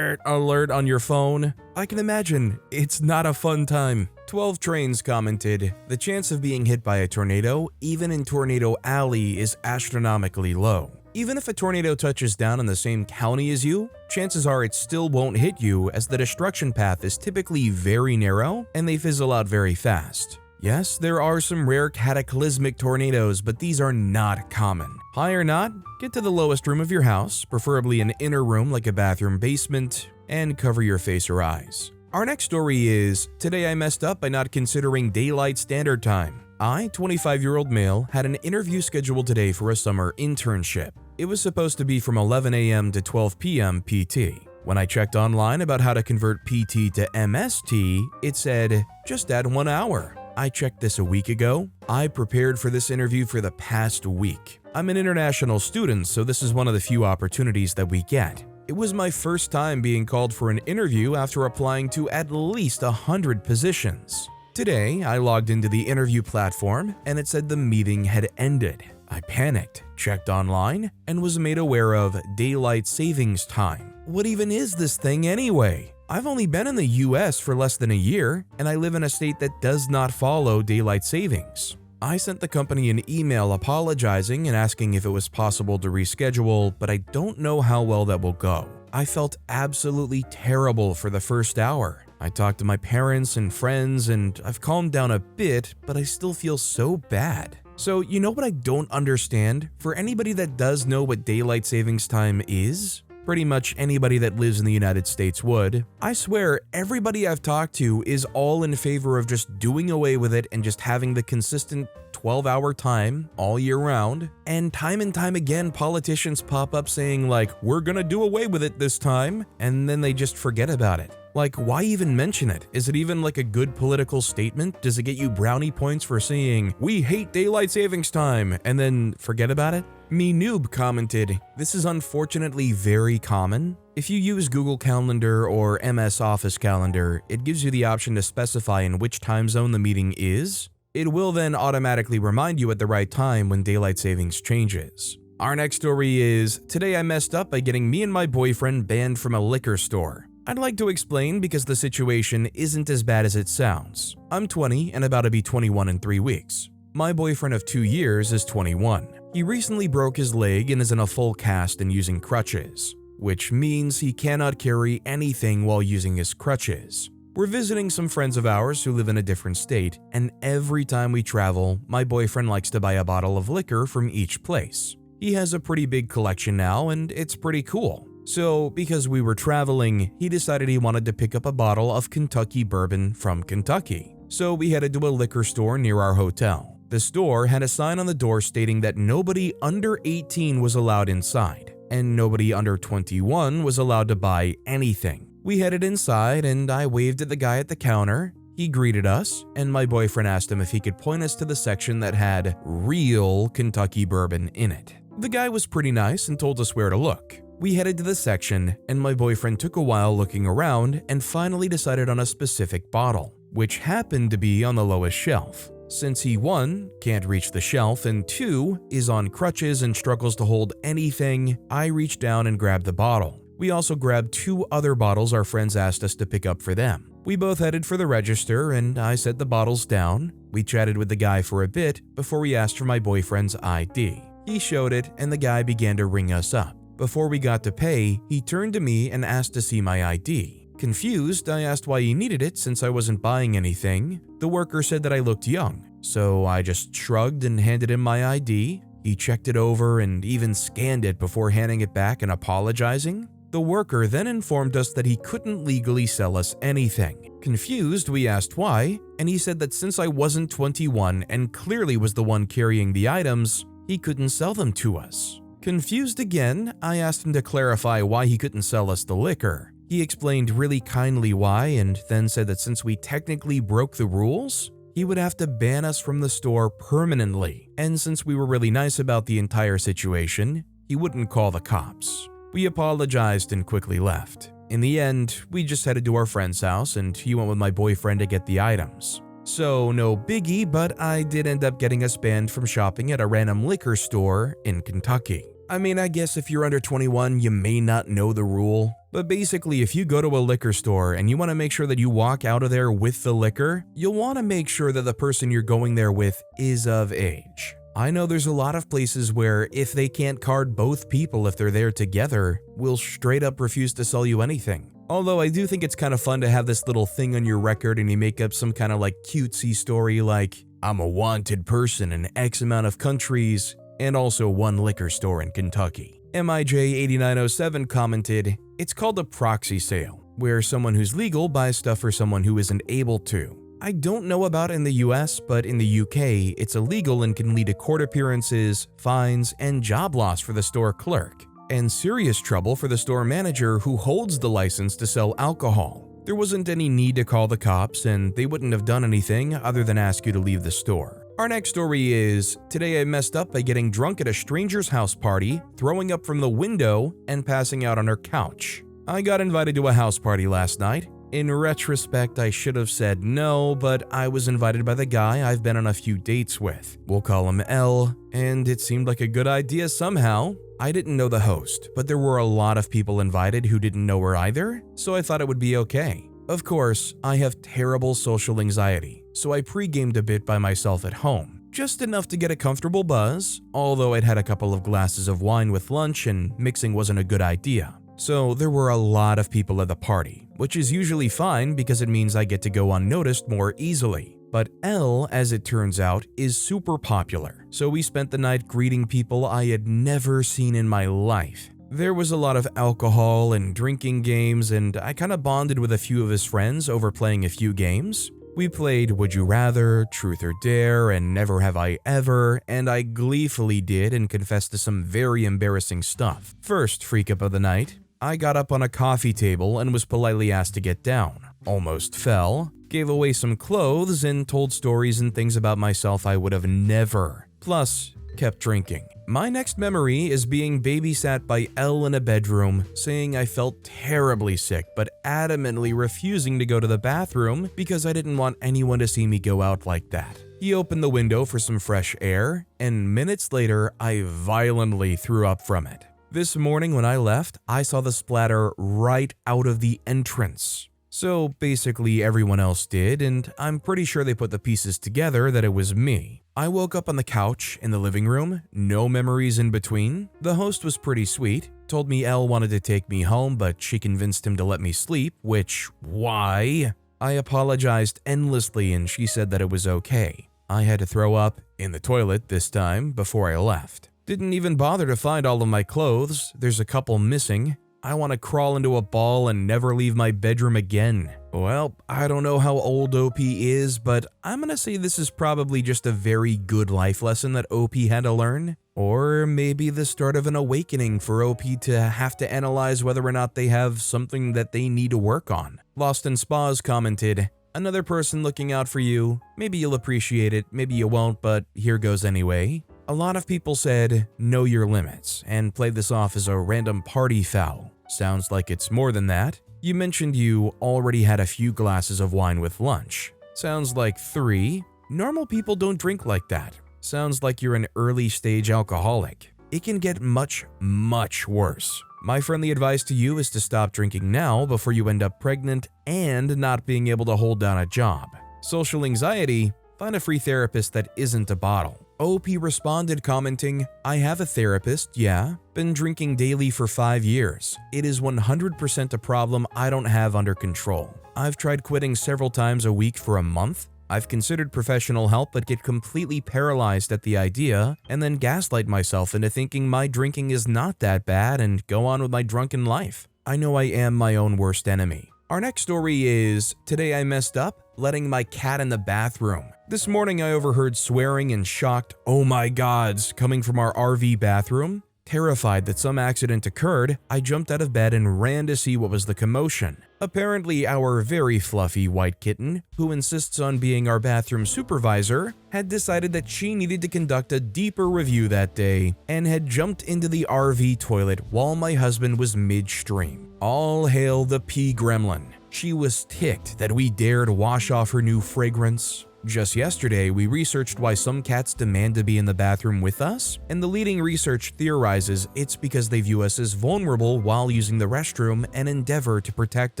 alert on your phone. I can imagine, it's not a fun time. 12 Trains commented, "The chance of being hit by a tornado, even in Tornado Alley, is astronomically low. Even if a tornado touches down in the same county as you, chances are it still won't hit you as the destruction path is typically very narrow and they fizzle out very fast. Yes, there are some rare cataclysmic tornadoes, but these are not common. High or not, get to the lowest room of your house, preferably an inner room like a bathroom basement, and cover your face or eyes. Our next story is, today I messed up by not considering daylight standard time. I, 25-year-old male, had an interview scheduled today for a summer internship. It was supposed to be from 11 a.m. to 12 p.m. PT. When I checked online about how to convert PT to MST, it said, just add 1 hour. I checked this a week ago. I prepared for this interview for the past week. I'm an international student, so this is one of the few opportunities that we get. It was my first time being called for an interview after applying to at least 100 positions. Today, I logged into the interview platform and it said the meeting had ended. I panicked, checked online, and was made aware of daylight savings time. What even is this thing anyway? I've only been in the US for less than a year, and I live in a state that does not follow daylight savings. I sent the company an email apologizing and asking if it was possible to reschedule, but I don't know how well that will go. I felt absolutely terrible for the first hour. I talked to my parents and friends, and I've calmed down a bit, but I still feel so bad. So, you know what I don't understand? For anybody that does know what daylight savings time is, pretty much anybody that lives in the United States would, I swear everybody I've talked to is all in favor of just doing away with it and just having the consistent 12-hour time all year round. And time again, politicians pop up saying like, we're gonna do away with it this time, and then they just forget about it. Like, why even mention it? Is it even like a good political statement? Does it get you brownie points for saying, we hate daylight savings time, and then forget about it? Me Noob commented, this is unfortunately very common. If you use Google Calendar or MS Office Calendar, it gives you the option to specify in which time zone the meeting is. It will then automatically remind you at the right time when daylight savings changes. Our next story is, today I messed up by getting me and my boyfriend banned from a liquor store. I'd like to explain because the situation isn't as bad as it sounds. I'm 20 and about to be 21 in 3 weeks. My boyfriend of 2 years is 21. He recently broke his leg and is in a full cast and using crutches, which means he cannot carry anything while using his crutches. We're visiting some friends of ours who live in a different state, and every time we travel, my boyfriend likes to buy a bottle of liquor from each place. He has a pretty big collection now, and it's pretty cool. So, because we were traveling, he decided he wanted to pick up a bottle of Kentucky bourbon from Kentucky. So we headed to a liquor store near our hotel. The store had a sign on the door stating that nobody under 18 was allowed inside, and nobody under 21 was allowed to buy anything. We headed inside and I waved at the guy at the counter. He greeted us, and my boyfriend asked him if he could point us to the section that had real Kentucky bourbon in it. The guy was pretty nice and told us where to look. We headed to the section, and my boyfriend took a while looking around and finally decided on a specific bottle, which happened to be on the lowest shelf. Since he 1, can't reach the shelf, and 2, is on crutches and struggles to hold anything, I reached down and grabbed the bottle. We also grabbed 2 other bottles our friends asked us to pick up for them. We both headed for the register and I set the bottles down. We chatted with the guy for a bit before we asked for my boyfriend's ID. He showed it and the guy began to ring us up. Before we got to pay, he turned to me and asked to see my ID. Confused, I asked why he needed it since I wasn't buying anything. The worker said that I looked young, so I just shrugged and handed him my ID. He checked it over and even scanned it before handing it back and apologizing. The worker then informed us that he couldn't legally sell us anything. Confused, we asked why, and he said that since I wasn't 21 and clearly was the one carrying the items, he couldn't sell them to us. Confused again, I asked him to clarify why he couldn't sell us the liquor. He explained really kindly why and then said that since we technically broke the rules, he would have to ban us from the store permanently, and since we were really nice about the entire situation, he wouldn't call the cops. We apologized and quickly left. In the end, we just headed to our friend's house and he went with my boyfriend to get the items. So no biggie, but I did end up getting us banned from shopping at a random liquor store in Kentucky. I mean, I guess if you're under 21, you may not know the rule, but basically if you go to a liquor store and you want to make sure that you walk out of there with the liquor, you'll want to make sure that the person you're going there with is of age. I know there's a lot of places where if they can't card both people if they're there together, will straight up refuse to sell you anything. Although I do think it's kind of fun to have this little thing on your record and you make up some kind of like cutesy story like, I'm a wanted person in X amount of countries, and also one liquor store in Kentucky. MIJ8907 commented, it's called a proxy sale, where someone who's legal buys stuff for someone who isn't able to. I don't know about in the US, but in the UK, it's illegal and can lead to court appearances, fines, and job loss for the store clerk, and serious trouble for the store manager who holds the license to sell alcohol. There wasn't any need to call the cops, and they wouldn't have done anything other than ask you to leave the store. Our next story is, today I messed up by getting drunk at a stranger's house party, throwing up from the window, and passing out on her couch. I got invited to a house party last night. In retrospect, I should have said no, but I was invited by the guy I've been on a few dates with. We'll call him L, and it seemed like a good idea somehow. I didn't know the host, but there were a lot of people invited who didn't know her either, so I thought it would be okay. Of course, I have terrible social anxiety, so I pre-gamed a bit by myself at home. Just enough to get a comfortable buzz, although I'd had a couple of glasses of wine with lunch and mixing wasn't a good idea. So there were a lot of people at the party, which is usually fine because it means I get to go unnoticed more easily. But L, as it turns out, is super popular, so we spent the night greeting people I had never seen in my life. There was a lot of alcohol and drinking games, and I kinda bonded with a few of his friends over playing a few games. We played Would You Rather, Truth or Dare, and Never Have I Ever, and I gleefully did and confessed to some very embarrassing stuff. First freak up of the night, I got up on a coffee table and was politely asked to get down. Almost fell, gave away some clothes, and told stories and things about myself I would have never. Plus, kept drinking. My next memory is being babysat by L in a bedroom, saying I felt terribly sick but adamantly refusing to go to the bathroom because I didn't want anyone to see me go out like that. He opened the window for some fresh air, and minutes later, I violently threw up from it. This morning when I left, I saw the splatter right out of the entrance. So basically everyone else did, and I'm pretty sure they put the pieces together that it was me. I woke up on the couch in the living room, no memories in between. The host was pretty sweet, told me Elle wanted to take me home, but she convinced him to let me sleep, which, why? I apologized endlessly and she said that it was okay. I had to throw up, in the toilet this time, before I left. Didn't even bother to find all of my clothes, there's a couple missing. I want to crawl into a ball and never leave my bedroom again. Well, I don't know how old OP is, but I'm gonna say this is probably just a very good life lesson that OP had to learn. Or maybe the start of an awakening for OP to have to analyze whether or not they have something that they need to work on. Lost in Spas commented, another person looking out for you. Maybe you'll appreciate it, maybe you won't, but here goes anyway. A lot of people said, know your limits, and played this off as a random party foul. Sounds like it's more than that. You mentioned you already had a few glasses of wine with lunch. Sounds like 3. Normal people don't drink like that. Sounds like you're an early stage alcoholic. It can get much, much worse. My friendly advice to you is to stop drinking now before you end up pregnant and not being able to hold down a job. Social anxiety? Find a free therapist that isn't a bottle. OP responded commenting, I have a therapist, yeah. Been drinking daily for 5 years. It is 100% a problem I don't have under control. I've tried quitting several times a week for a month. I've considered professional help but get completely paralyzed at the idea and then gaslight myself into thinking my drinking is not that bad and go on with my drunken life. I know I am my own worst enemy. Our next story is, today I messed up letting my cat in the bathroom. This morning I overheard swearing and shocked "oh my gods" coming from our RV bathroom. Terrified that some accident occurred, I jumped out of bed and ran to see what was the commotion. Apparently our very fluffy white kitten, who insists on being our bathroom supervisor, had decided that she needed to conduct a deeper review that day and had jumped into the RV toilet while my husband was midstream. All hail the pee gremlin. She was ticked that we dared wash off her new fragrance. Just yesterday, we researched why some cats demand to be in the bathroom with us, and the leading research theorizes it's because they view us as vulnerable while using the restroom and endeavor to protect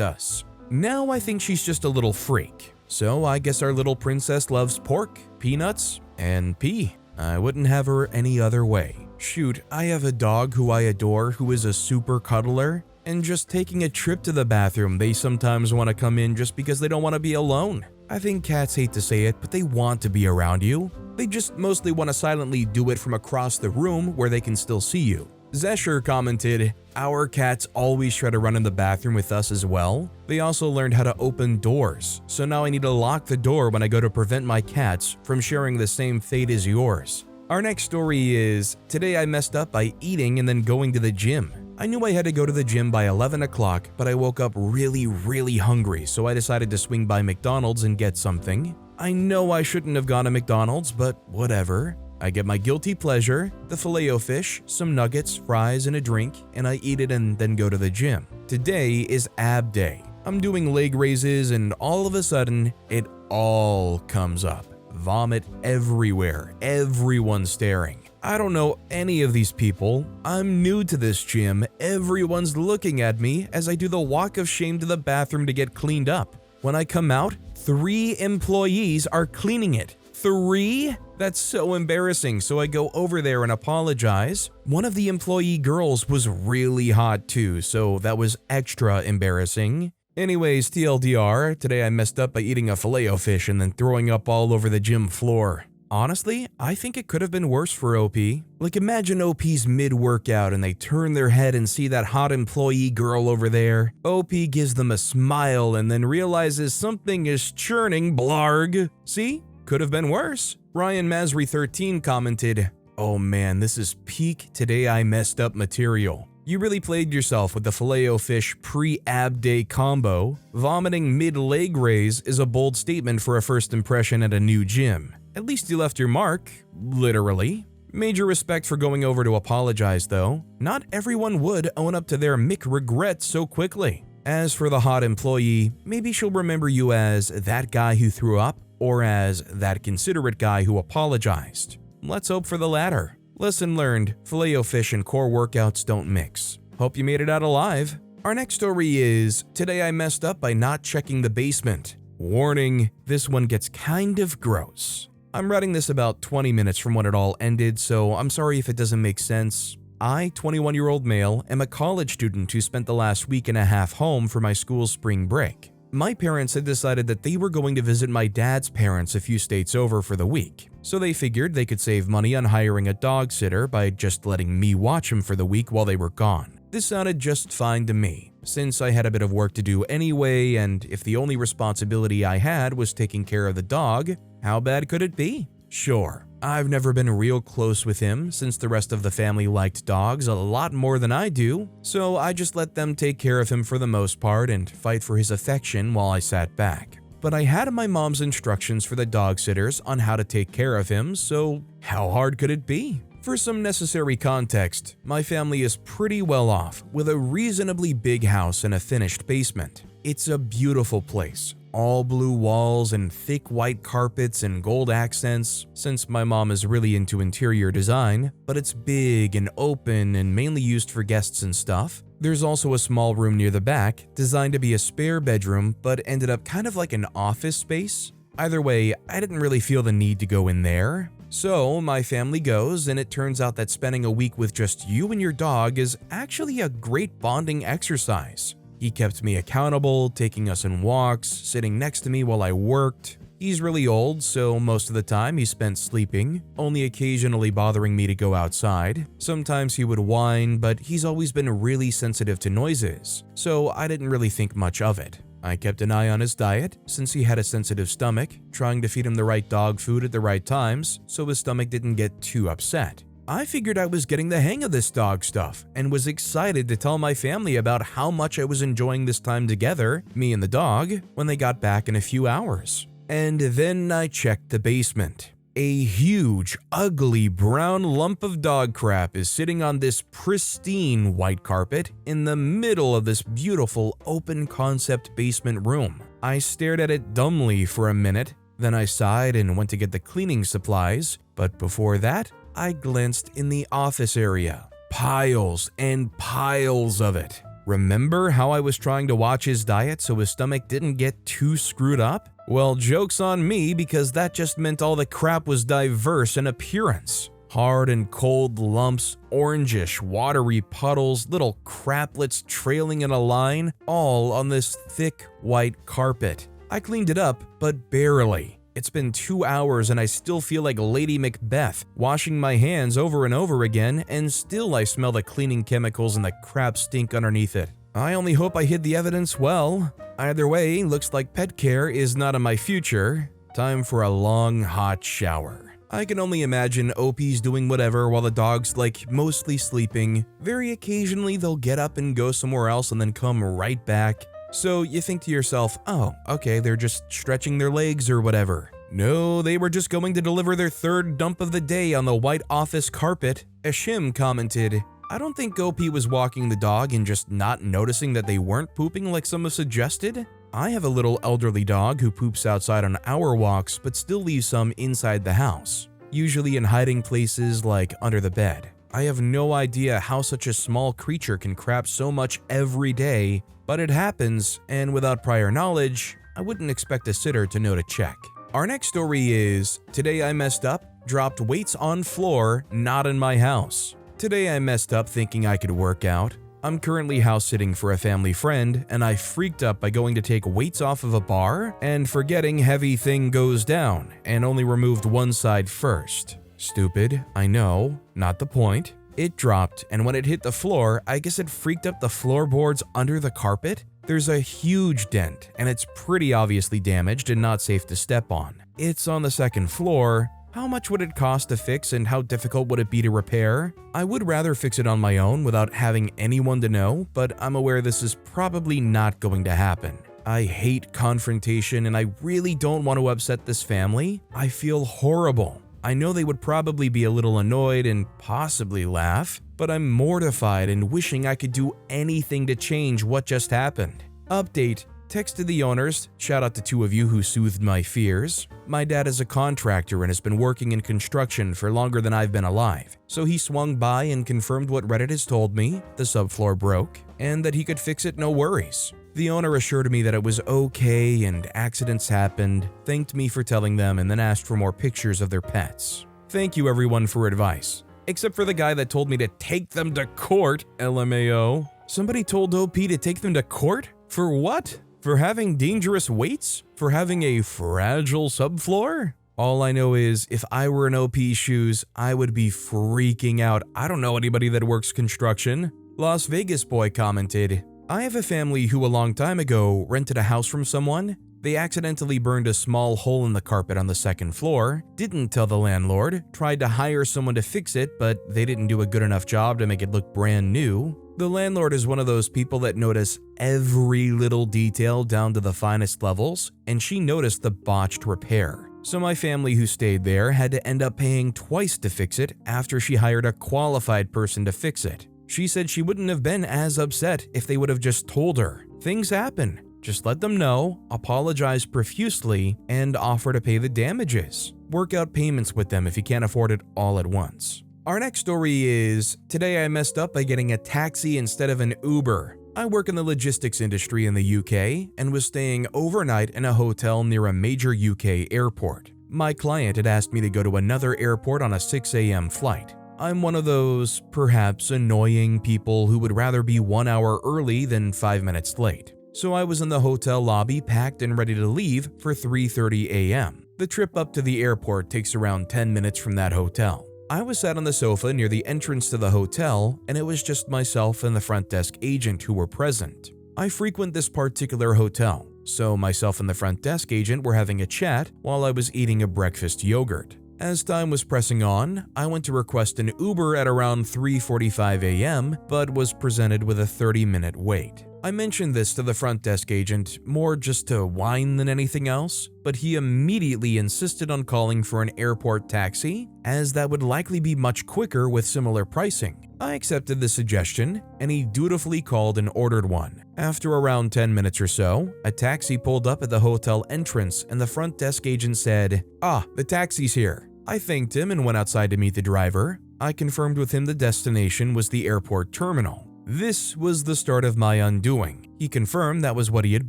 us. Now I think she's just a little freak, so I guess our little princess loves pork, peanuts, and pee. I wouldn't have her any other way. Shoot, I have a dog who I adore who is a super cuddler, And just taking a trip to the bathroom, they sometimes want to come in just because they don't want to be alone. I think cats hate to say it, but they want to be around you. They just mostly want to silently do it from across the room where they can still see you. Zesher commented, "Our cats always try to run in the bathroom with us as well. They also learned how to open doors, so now I need to lock the door when I go to prevent my cats from sharing the same fate as yours." Our next story is, today I messed up by eating and then going to the gym. I knew I had to go to the gym by 11 o'clock, but I woke up really hungry, so I decided to swing by McDonald's and get something. I know I shouldn't have gone to McDonald's, but whatever. I get my guilty pleasure, the Filet-O-Fish, some nuggets, fries, and a drink, and I eat it and then go to the gym. Today is ab day. I'm doing leg raises and all of a sudden, it all comes up. Vomit everywhere, everyone's staring. I don't know any of these people. I'm new to this gym. Everyone's looking at me as I do the walk of shame to the bathroom to get cleaned up. When I come out, 3 employees are cleaning it. 3? That's so embarrassing, so I go over there and apologize. One of the employee girls was really hot too, so that was extra embarrassing. Anyways, TLDR, today I messed up by eating a Filet-O-Fish and then throwing up all over the gym floor. Honestly, I think it could have been worse for OP. Like, imagine OP's mid-workout and they turn their head and see that hot employee girl over there. OP gives them a smile and then realizes something is churning, blarg. See? Could have been worse. Ryan Masry 13 commented, "Oh man, this is peak today I messed up material. You really played yourself with the Filet-O-Fish pre-ab day combo. Vomiting mid-leg raise is a bold statement for a first impression at a new gym. At least you left your mark, literally. Major respect for going over to apologize though. Not everyone would own up to their regret so quickly. As for the hot employee, maybe she'll remember you as that guy who threw up or as that considerate guy who apologized. Let's hope for the latter. Lesson learned, Filet-O-Fish and core workouts don't mix. Hope you made it out alive." Our next story is, today I messed up by not checking the basement. Warning, this one gets kind of gross. I'm writing this about 20 minutes from when it all ended, so I'm sorry if it doesn't make sense. I, 21-year-old male, am a college student who spent the last week and a half home for my school's spring break. My parents had decided that they were going to visit my dad's parents a few states over for the week, so they figured they could save money on hiring a dog sitter by just letting me watch him for the week while they were gone. This sounded just fine to me, since I had a bit of work to do anyway, and if the only responsibility I had was taking care of the dog, how bad could it be? Sure, I've never been real close with him since the rest of the family liked dogs a lot more than I do, so I just let them take care of him for the most part and fight for his affection while I sat back. But I had my mom's instructions for the dog sitters on how to take care of him, so how hard could it be? For some necessary context, my family is pretty well off with a reasonably big house and a finished basement. It's a beautiful place. All blue walls and thick white carpets and gold accents, since my mom is really into interior design, but it's big and open and mainly used for guests and stuff. There's also a small room near the back, designed to be a spare bedroom, but ended up kind of like an office space. Either way, I didn't really feel the need to go in there. So my family goes, and it turns out that spending a week with just you and your dog is actually a great bonding exercise. He kept me accountable, taking us on walks, sitting next to me while I worked. He's really old, so most of the time he spent sleeping, only occasionally bothering me to go outside. Sometimes he would whine, but he's always been really sensitive to noises, so I didn't really think much of it. I kept an eye on his diet, since he had a sensitive stomach, trying to feed him the right dog food at the right times so his stomach didn't get too upset. I figured I was getting the hang of this dog stuff and was excited to tell my family about how much I was enjoying this time together, me and the dog, when they got back in a few hours. And then I checked the basement. A huge, ugly brown lump of dog crap is sitting on this pristine white carpet in the middle of this beautiful open-concept basement room. I stared at it dumbly for a minute, then I sighed and went to get the cleaning supplies, but before that, I glanced in the office area. Piles and piles of it. Remember how I was trying to watch his diet so his stomach didn't get too screwed up? Well, joke's on me because that just meant all the crap was diverse in appearance. Hard and cold lumps, orangish, watery puddles, little craplets trailing in a line, all on this thick, white carpet. I cleaned it up, but barely. It's been 2 hours and I still feel like Lady Macbeth, washing my hands over and over again, and still I smell the cleaning chemicals and the crap stink underneath it. I only hope I hid the evidence well. Either way, looks like pet care is not in my future. Time for a long, hot shower. I can only imagine OPs doing whatever while the dog's mostly sleeping. Very occasionally they'll get up and go somewhere else and then come right back. So you think to yourself, oh, okay, they're just stretching their legs or whatever. No, they were just going to deliver their third dump of the day on the white office carpet. Ashim commented, I don't think OP was walking the dog and just not noticing that they weren't pooping like some have suggested. I have a little elderly dog who poops outside on our walks but still leaves some inside the house, usually in hiding places like under the bed. I have no idea how such a small creature can crap so much every day, but it happens, and without prior knowledge, I wouldn't expect a sitter to know to check. Our next story is, today I messed up, dropped weights on floor, not in my house. Today I messed up thinking I could work out. I'm currently house sitting for a family friend, and I freaked up by going to take weights off of a bar and forgetting heavy thing goes down and only removed one side first. Stupid, I know, not the point. It dropped, and when it hit the floor, I guess it freaked up the floorboards under the carpet. There's a huge dent, and it's pretty obviously damaged and not safe to step on. It's on the second floor. How much would it cost to fix and how difficult would it be to repair? I would rather fix it on my own without having anyone to know, but I'm aware this is probably not going to happen. I hate confrontation and I really don't want to upset this family. I feel horrible. I know they would probably be a little annoyed and possibly laugh, but I'm mortified and wishing I could do anything to change what just happened. Update. Texted the owners, shout out to 2 of you who soothed my fears. My dad is a contractor and has been working in construction for longer than I've been alive, so he swung by and confirmed what Reddit has told me, the subfloor broke, and that he could fix it no worries. The owner assured me that it was okay and accidents happened, thanked me for telling them, and then asked for more pictures of their pets. Thank you everyone for advice, except for the guy that told me to take them to court, LMAO. Somebody told OP to take them to court? For what? For having dangerous weights? For having a fragile subfloor? All I know is if I were in OP's shoes, I would be freaking out. I don't know anybody that works construction. Las Vegas boy commented, I have a family who a long time ago rented a house from someone. They accidentally burned a small hole in the carpet on the second floor, didn't tell the landlord, tried to hire someone to fix it, but they didn't do a good enough job to make it look brand new. The landlord is one of those people that notice every little detail down to the finest levels, and she noticed the botched repair. So my family who stayed there had to end up paying twice to fix it after she hired a qualified person to fix it. She said she wouldn't have been as upset if they would have just told her. Things happen. Just let them know, apologize profusely, and offer to pay the damages. Work out payments with them if you can't afford it all at once. Our next story is, today I messed up by getting a taxi instead of an Uber. I work in the logistics industry in the UK and was staying overnight in a hotel near a major UK airport. My client had asked me to go to another airport on a 6 a.m. flight. I'm one of those, perhaps annoying people who would rather be 1 hour early than 5 minutes late. So I was in the hotel lobby packed and ready to leave for 3:30 a.m. The trip up to the airport takes around 10 minutes from that hotel. I was sat on the sofa near the entrance to the hotel, and it was just myself and the front desk agent who were present. I frequent this particular hotel, so myself and the front desk agent were having a chat while I was eating a breakfast yogurt. As time was pressing on, I went to request an Uber at around 3:45 a.m., but was presented with a 30-minute wait. I mentioned this to the front desk agent more just to whine than anything else, but he immediately insisted on calling for an airport taxi, as that would likely be much quicker with similar pricing. I accepted the suggestion, and he dutifully called and ordered one. After around 10 minutes or so, a taxi pulled up at the hotel entrance and the front desk agent said, "Ah, the taxi's here." I thanked him and went outside to meet the driver. I confirmed with him the destination was the airport terminal. This was the start of my undoing. He confirmed that was what he had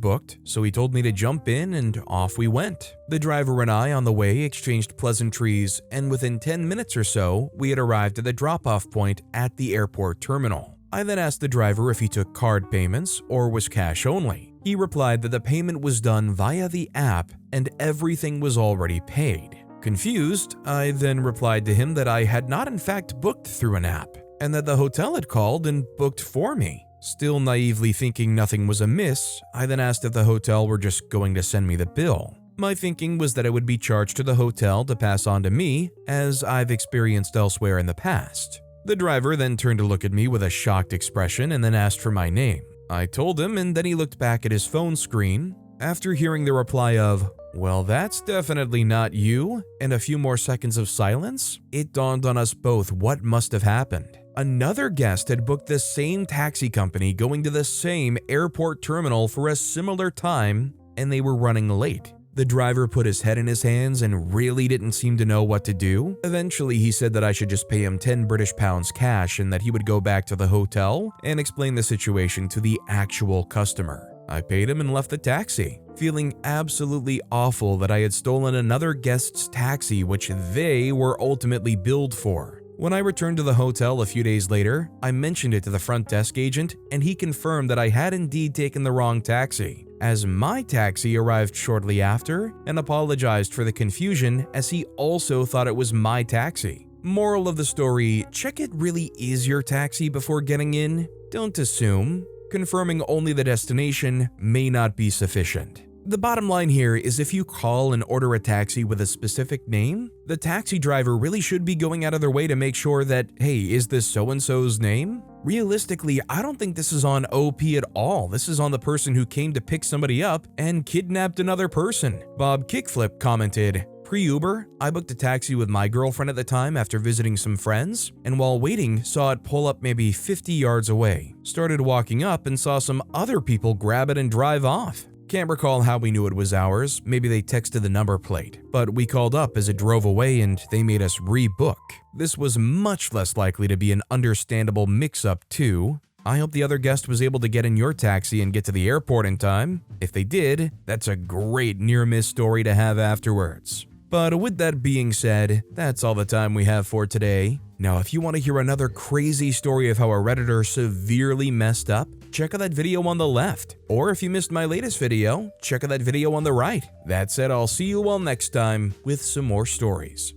booked, so he told me to jump in and off we went. The driver and I on the way exchanged pleasantries, and within 10 minutes or so, we had arrived at the drop-off point at the airport terminal. I then asked the driver if he took card payments or was cash only. He replied that the payment was done via the app and everything was already paid. Confused, I then replied to him that I had not in fact booked through an app, and that the hotel had called and booked for me. Still naively thinking nothing was amiss, I then asked if the hotel were just going to send me the bill. My thinking was that it would be charged to the hotel to pass on to me, as I've experienced elsewhere in the past. The driver then turned to look at me with a shocked expression and then asked for my name. I told him, and then he looked back at his phone screen. After hearing the reply of, "Well, that's definitely not you," and a few more seconds of silence, it dawned on us both what must have happened. Another guest had booked the same taxi company going to the same airport terminal for a similar time, and they were running late. The driver put his head in his hands and really didn't seem to know what to do. Eventually, he said that I should just pay him 10 British pounds cash and that he would go back to the hotel and explain the situation to the actual customer. I paid him and left the taxi, feeling absolutely awful that I had stolen another guest's taxi which they were ultimately billed for. When I returned to the hotel a few days later, I mentioned it to the front desk agent and he confirmed that I had indeed taken the wrong taxi, as my taxi arrived shortly after, and apologized for the confusion as he also thought it was my taxi. Moral of the story, check it really is your taxi before getting in. Don't assume. Confirming only the destination may not be sufficient. The bottom line here is if you call and order a taxi with a specific name, the taxi driver really should be going out of their way to make sure that, hey, is this so-and-so's name? Realistically, I don't think this is on OP at all. This is on the person who came to pick somebody up and kidnapped another person. Bob Kickflip commented, "Pre-Uber, I booked a taxi with my girlfriend at the time after visiting some friends, and while waiting, saw it pull up maybe 50 yards away. Started walking up and saw some other people grab it and drive off. Can't recall how we knew it was ours, maybe they texted the number plate, but we called up as it drove away and they made us rebook. This was much less likely to be an understandable mix-up too. I hope the other guest was able to get in your taxi and get to the airport in time. If they did, that's a great near-miss story to have afterwards." But with that being said, that's all the time we have for today. Now, if you want to hear another crazy story of how a Redditor severely messed up, check out that video on the left. Or if you missed my latest video, check out that video on the right. That said, I'll see you all next time with some more stories.